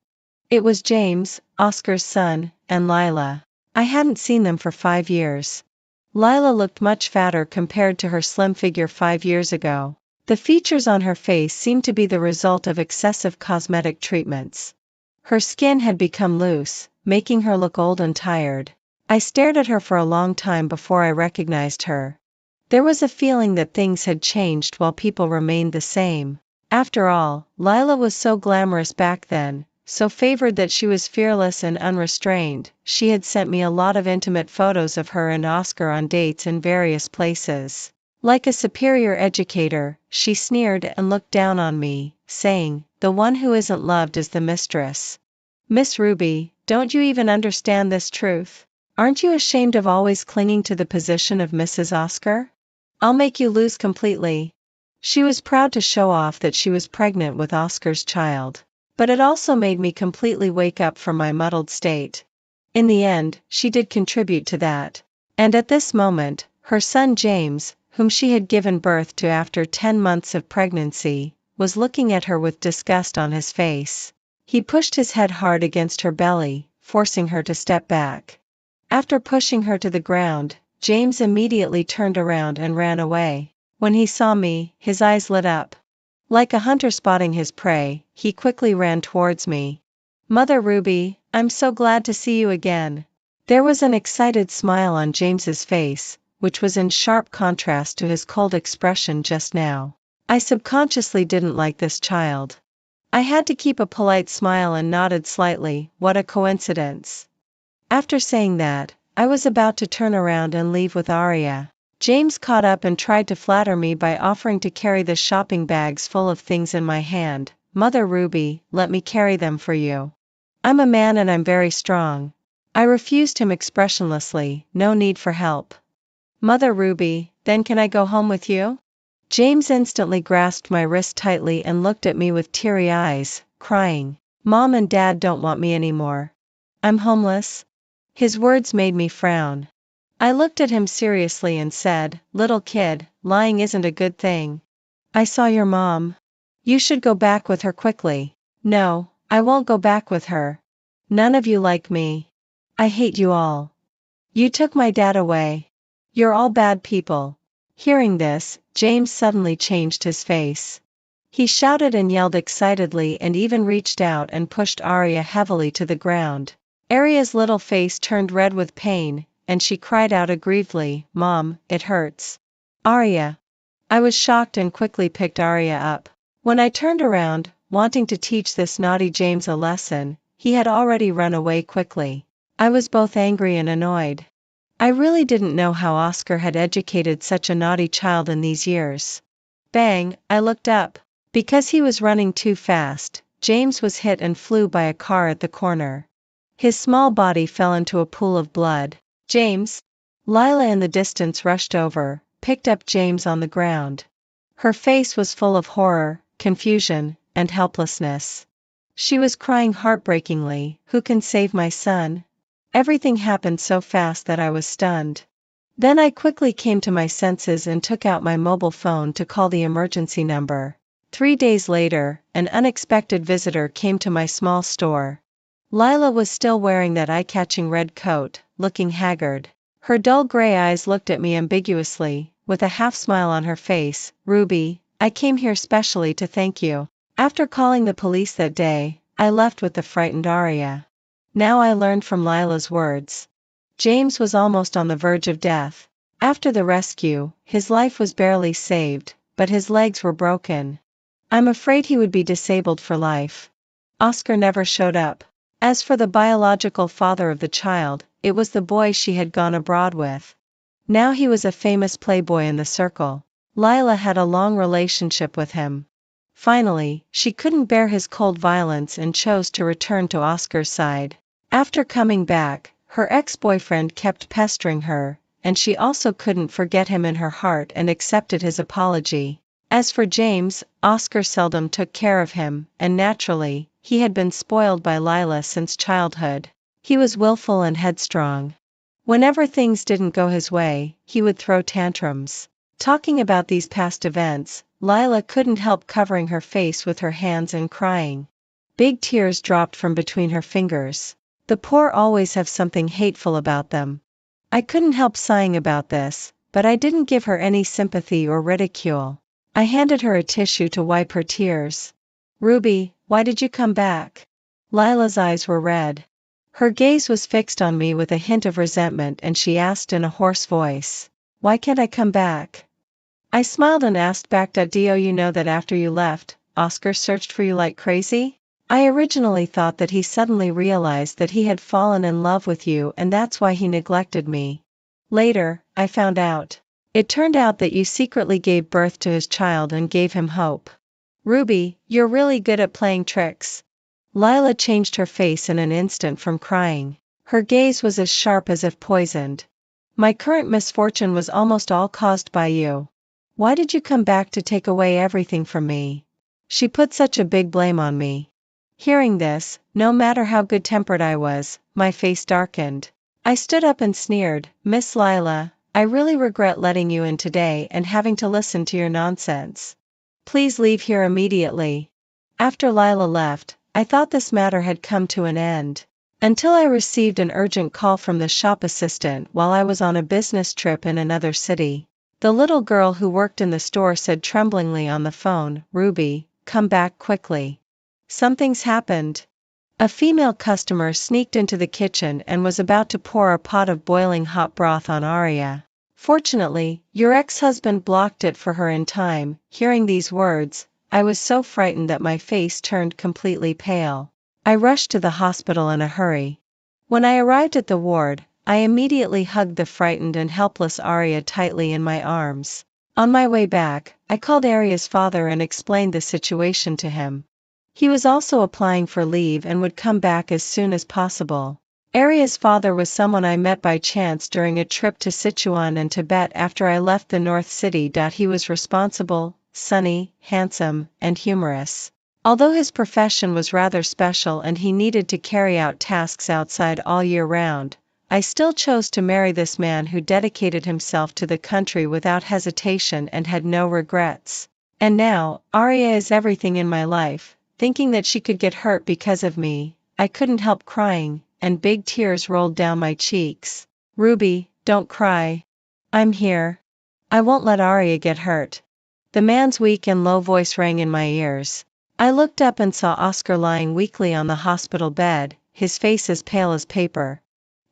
Speaker 1: It was James, Oscar's son, and Lila. I hadn't seen them for 5 years. Lila looked much fatter compared to her slim figure 5 years ago. The features on her face seemed to be the result of excessive cosmetic treatments. Her skin had become loose, making her look old and tired. I stared at her for a long time before I recognized her. There was a feeling that things had changed while people remained the same. After all, Lila was so glamorous back then, so favored that she was fearless and unrestrained. She had sent me a lot of intimate photos of her and Oscar on dates in various places. Like a superior educator, she sneered and looked down on me, saying, "The one who isn't loved is the mistress." Miss Ruby, don't you even understand this truth? Aren't you ashamed of always clinging to the position of Mrs. Oscar? I'll make you lose completely. She was proud to show off that she was pregnant with Oscar's child. But it also made me completely wake up from my muddled state. In the end, she did contribute to that. And at this moment, her son James, whom she had given birth to after 10 months of pregnancy, was looking at her with disgust on his face. He pushed his head hard against her belly, forcing her to step back. After pushing her to the ground, James immediately turned around and ran away. When he saw me, his eyes lit up. Like a hunter spotting his prey, he quickly ran towards me. "Mother Ruby, I'm so glad to see you again." There was an excited smile on James's face, which was in sharp contrast to his cold expression just now. I subconsciously didn't like this child. I had to keep a polite smile and nodded slightly. What a coincidence. After saying that, I was about to turn around and leave with Arya. James caught up and tried to flatter me by offering to carry the shopping bags full of things in my hand. "Mother Ruby, let me carry them for you. I'm a man and I'm very strong." I refused him expressionlessly, no need for help. "Mother Ruby, then can I go home with you?" James instantly grasped my wrist tightly and looked at me with teary eyes, crying, "Mom and Dad don't want me anymore. I'm homeless." His words made me frown. I looked at him seriously and said, "Little kid, lying isn't a good thing. I saw your mom. You should go back with her quickly." "No, I won't go back with her. None of you like me. I hate you all. You took my dad away. You're all bad people." Hearing this, James suddenly changed his face. He shouted and yelled excitedly and even reached out and pushed Arya heavily to the ground. Arya's little face turned red with pain, and she cried out aggrievedly, "Mom, it hurts." "Arya." I was shocked and quickly picked Arya up. When I turned around, wanting to teach this naughty James a lesson, he had already run away quickly. I was both angry and annoyed. I really didn't know how Oscar had educated such a naughty child in these years. Bang, I looked up. Because he was running too fast, James was hit and flew by a car at the corner. His small body fell into a pool of blood. "James!" Lila in the distance rushed over, picked up James on the ground. Her face was full of horror, confusion, and helplessness. She was crying heartbreakingly, "Who can save my son?" Everything happened so fast that I was stunned. Then I quickly came to my senses and took out my mobile phone to call the emergency number. 3 days later, an unexpected visitor came to my small store. Lila was still wearing that eye-catching red coat, looking haggard. Her dull gray eyes looked at me ambiguously, with a half-smile on her face. "Ruby, I came here specially to thank you. After calling the police that day, I left with the frightened Aria. Now I learned from Lila's words. James was almost on the verge of death. After the rescue, his life was barely saved, but his legs were broken. I'm afraid he would be disabled for life." Oscar never showed up. As for the biological father of the child, it was the boy she had gone abroad with. Now he was a famous playboy in the circle. Lila had a long relationship with him. Finally, she couldn't bear his cold violence and chose to return to Oscar's side. After coming back, her ex-boyfriend kept pestering her, and she also couldn't forget him in her heart and accepted his apology. As for James, Oscar seldom took care of him, and naturally, he had been spoiled by Lila since childhood. He was willful and headstrong. Whenever things didn't go his way, he would throw tantrums. Talking about these past events, Lila couldn't help covering her face with her hands and crying. Big tears dropped from between her fingers. The poor always have something hateful about them. I couldn't help sighing about this, but I didn't give her any sympathy or ridicule. I handed her a tissue to wipe her tears. "Ruby, why did you come back?" Lila's eyes were red. Her gaze was fixed on me with a hint of resentment, and she asked in a hoarse voice, "Why can't I come back?" I smiled and asked back, "Do you know that after you left, Oscar searched for you like crazy?" I originally thought that he suddenly realized that he had fallen in love with you and that's why he neglected me. Later, I found out. It turned out that you secretly gave birth to his child and gave him hope. Ruby, you're really good at playing tricks. Lila changed her face in an instant from crying. Her gaze was as sharp as if poisoned. My current misfortune was almost all caused by you. Why did you come back to take away everything from me? She put such a big blame on me. Hearing this, no matter how good-tempered I was, my face darkened. I stood up and sneered, "Miss Lila, I really regret letting you in today and having to listen to your nonsense. Please leave here immediately." After Lila left, I thought this matter had come to an end. Until I received an urgent call from the shop assistant while I was on a business trip in another city. The little girl who worked in the store said tremblingly on the phone, "Ruby, come back quickly. Something's happened." A female customer sneaked into the kitchen and was about to pour a pot of boiling hot broth on Aria. "Fortunately, your ex-husband blocked it for her in time." Hearing these words, I was so frightened that my face turned completely pale. I rushed to the hospital in a hurry. When I arrived at the ward, I immediately hugged the frightened and helpless Aria tightly in my arms. On my way back, I called Aria's father and explained the situation to him. He was also applying for leave and would come back as soon as possible. Aria's father was someone I met by chance during a trip to Sichuan and Tibet after I left the North City. He was responsible, sunny, handsome, and humorous. Although his profession was rather special and he needed to carry out tasks outside all year round, I still chose to marry this man who dedicated himself to the country without hesitation and had no regrets. And now, Aria is everything in my life. Thinking that she could get hurt because of me, I couldn't help crying, and big tears rolled down my cheeks. "Ruby, don't cry. I'm here. I won't let Aria get hurt." The man's weak and low voice rang in my ears. I looked up and saw Oscar lying weakly on the hospital bed, his face as pale as paper.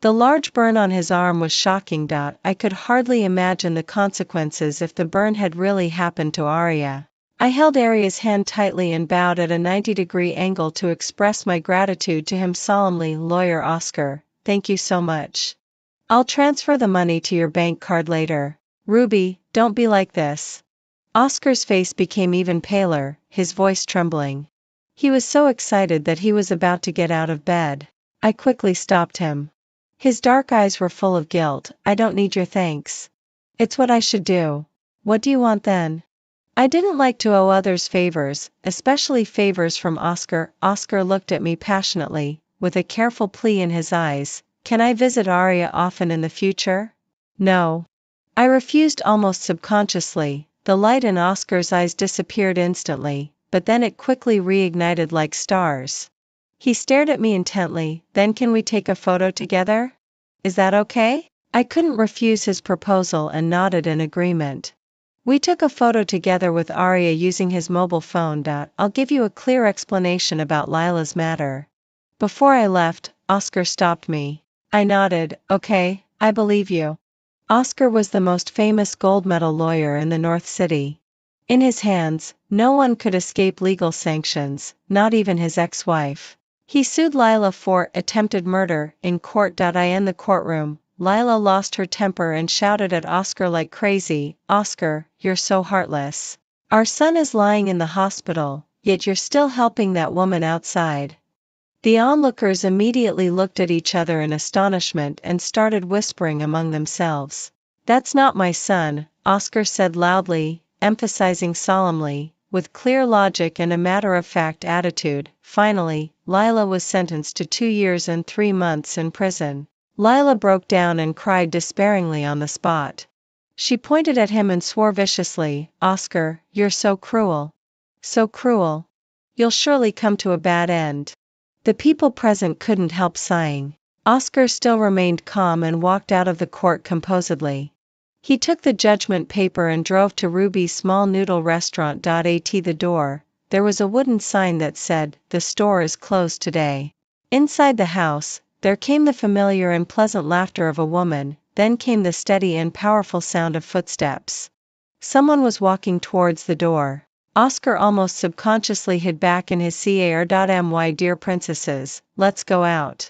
Speaker 1: The large burn on his arm was shocking. I could hardly imagine the consequences if the burn had really happened to Aria. I held Aria's hand tightly and bowed at a 90-degree angle to express my gratitude to him solemnly. "Lawyer Oscar, thank you so much. I'll transfer the money to your bank card later." "Ruby, don't be like this." Oscar's face became even paler, his voice trembling. He was so excited that he was about to get out of bed. I quickly stopped him. His dark eyes were full of guilt. "I don't need your thanks. It's what I should do." "What do you want then?" I didn't like to owe others favors, especially favors from Oscar. Oscar looked at me passionately, with a careful plea in his eyes. "Can I visit Aria often in the future?" "No. I refused almost subconsciously. The light in Oscar's eyes disappeared instantly, but then it quickly reignited like stars. He stared at me intently. Then can we take a photo together? Is that okay? I couldn't refuse his proposal and nodded in agreement. We took a photo together with Arya using his mobile phone. I'll give you a clear explanation about Lila's matter. Before I left, Oscar stopped me. I nodded. Okay, I believe you. Oscar was the most famous gold medal lawyer in the North City. In his hands, no one could escape legal sanctions, not even his ex-wife. He sued Lila for attempted murder in court. In the courtroom, Lila lost her temper and shouted at Oscar like crazy, "Oscar, you're so heartless. Our son is lying in the hospital, yet you're still helping that woman outside." The onlookers immediately looked at each other in astonishment and started whispering among themselves. "That's not my son," Oscar said loudly, emphasizing solemnly, with clear logic and a matter-of-fact attitude. Finally, Lila was sentenced to 2 years and 3 months in prison. Lila broke down and cried despairingly on the spot. She pointed at him and swore viciously, "Oscar, you're so cruel. So cruel. You'll surely come to a bad end." The people present couldn't help sighing. Oscar still remained calm and walked out of the court composedly. He took the judgment paper and drove to Ruby's small noodle restaurant. At the door, there was a wooden sign that said, "The store is closed today." Inside the house, there came the familiar and pleasant laughter of a woman, then came the steady and powerful sound of footsteps. Someone was walking towards the door. Oscar almost subconsciously hid back in his car. "My dear princesses, let's go out."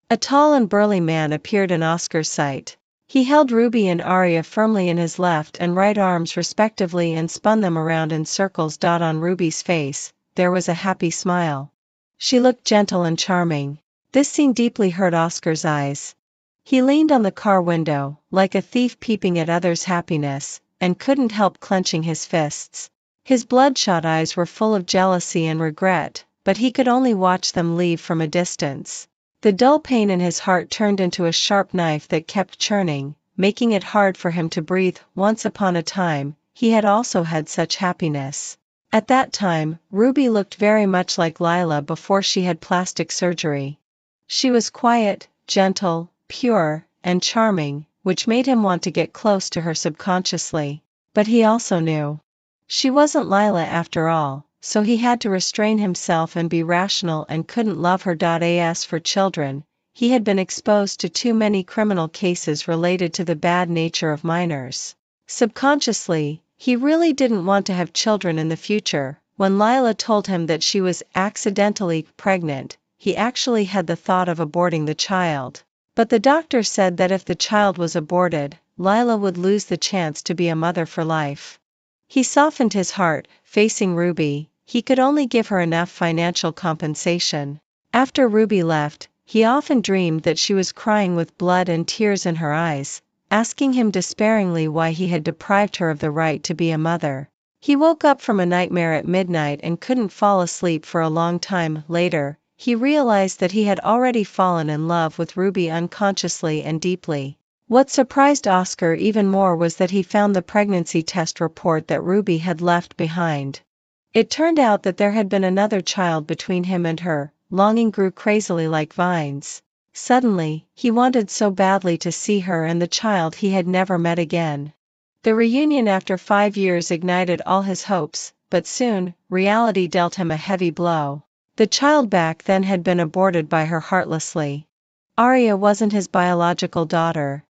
Speaker 1: A tall and burly man appeared in Oscar's sight. He held Ruby and Arya firmly in his left and right arms respectively and spun them around in circles. On Ruby's face, there was a happy smile. She looked gentle and charming. This scene deeply hurt Oscar's eyes. He leaned on the car window, like a thief peeping at others' happiness, and couldn't help clenching his fists. His bloodshot eyes were full of jealousy and regret, but he could only watch them leave from a distance. The dull pain in his heart turned into a sharp knife that kept churning, making it hard for him to breathe. Once upon a time, he had also had such happiness. At that time, Ruby looked very much like Lila before she had plastic surgery. She was quiet, gentle, pure, and charming, which made him want to get close to her subconsciously. But he also knew she wasn't Lila after all, so he had to restrain himself and be rational and couldn't love her. As for children, he had been exposed to too many criminal cases related to the bad nature of minors. Subconsciously, he really didn't want to have children in the future. When Lila told him that she was accidentally pregnant, he actually had the thought of aborting the child. But the doctor said that if the child was aborted, Lila would lose the chance to be a mother for life. He softened his heart, facing Ruby. He could only give her enough financial compensation. After Ruby left, he often dreamed that she was crying with blood and tears in her eyes, asking him despairingly why he had deprived her of the right to be a mother. He woke up from a nightmare at midnight and couldn't fall asleep for a long time. Later, he realized that he had already fallen in love with Ruby unconsciously and deeply. What surprised Oscar even more was that he found the pregnancy test report that Ruby had left behind. It turned out that there had been another child between him and her. Longing grew crazily like vines. Suddenly, he wanted so badly to see her and the child he had never met again. The reunion after 5 years ignited all his hopes, but soon, reality dealt him a heavy blow. The child back then had been aborted by her heartlessly. Arya wasn't his biological daughter.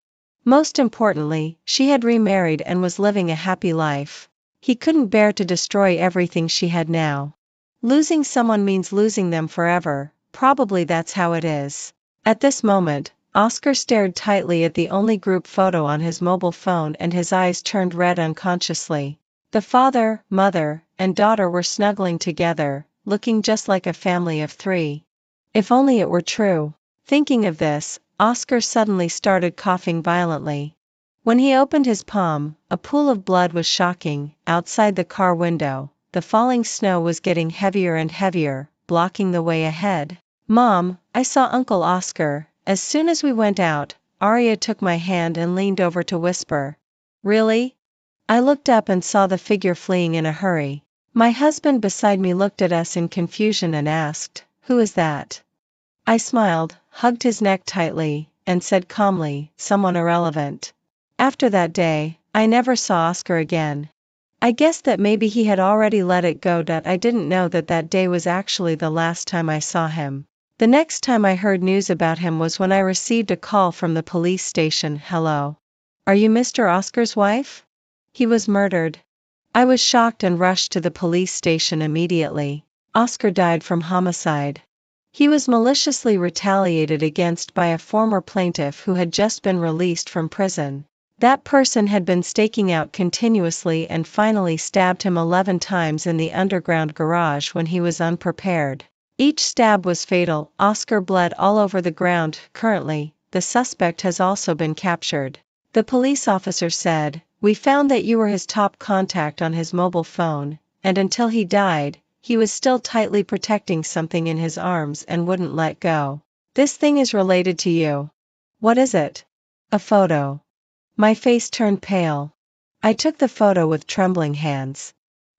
Speaker 1: Most importantly, she had remarried and was living a happy life. He couldn't bear to destroy everything she had now. Losing someone means losing them forever, probably that's how it is. At this moment, Oscar stared tightly at the only group photo on his mobile phone and his eyes turned red unconsciously. The father, mother, and daughter were snuggling together, looking just like a family of 3. If only it were true. Thinking of this, Oscar suddenly started coughing violently. When he opened his palm, a pool of blood was shocking. Outside the car window, the falling snow was getting heavier and heavier, blocking the way ahead. "Mom, I saw Uncle Oscar." As soon as we went out, Arya took my hand and leaned over to whisper. Really? I looked up and saw the figure fleeing in a hurry. My husband beside me looked at us in confusion and asked, "Who is that?" I smiled, hugged his neck tightly, and said calmly, "Someone irrelevant." After that day, I never saw Oscar again. I guessed that maybe he had already let it go. I didn't know that that day was actually the last time I saw him. The next time I heard news about him was when I received a call from the police station. "Hello. Are you Mr. Oscar's wife? He was murdered." I was shocked and rushed to the police station immediately. Oscar died from homicide. He was maliciously retaliated against by a former plaintiff who had just been released from prison. That person had been staking out continuously and finally stabbed him 11 times in the underground garage when he was unprepared. Each stab was fatal. Oscar bled all over the ground. Currently, the suspect has also been captured. The police officer said, "We found that you were his top contact on his mobile phone, and until he died, he was still tightly protecting something in his arms and wouldn't let go. This thing is related to you." "What is it?" "A photo." My face turned pale. I took the photo with trembling hands.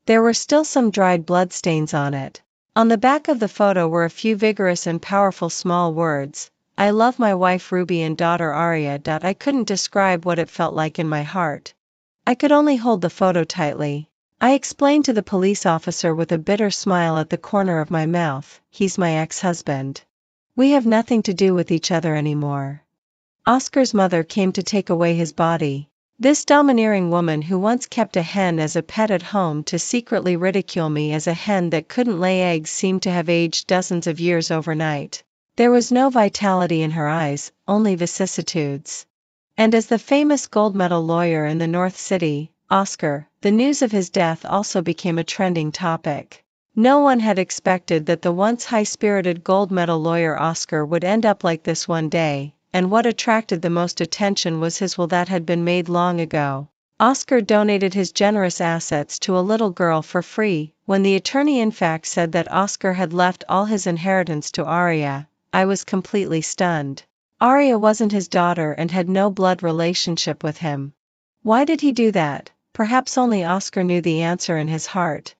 Speaker 1: There were still some dried bloodstains on it. On the back of the photo were a few vigorous and powerful small words, "I love my wife Ruby and daughter Aria." I couldn't describe what it felt like in my heart. I could only hold the photo tightly. I explained to the police officer with a bitter smile at the corner of my mouth, "He's my ex-husband. We have nothing to do with each other anymore." Oscar's mother came to take away his body. This domineering woman who once kept a hen as a pet at home to secretly ridicule me as a hen that couldn't lay eggs seemed to have aged dozens of years overnight. There was no vitality in her eyes, only vicissitudes. And as the famous gold medal lawyer in the North City, Oscar, the news of his death also became a trending topic. No one had expected that the once high-spirited gold medal lawyer Oscar would end up like this one day. And what attracted the most attention was his will that had been made long ago. Oscar donated his generous assets to a little girl for free. When the attorney in fact said that Oscar had left all his inheritance to Aria, I was completely stunned. Aria wasn't his daughter and had no blood relationship with him. Why did he do that? Perhaps only Oscar knew the answer in his heart.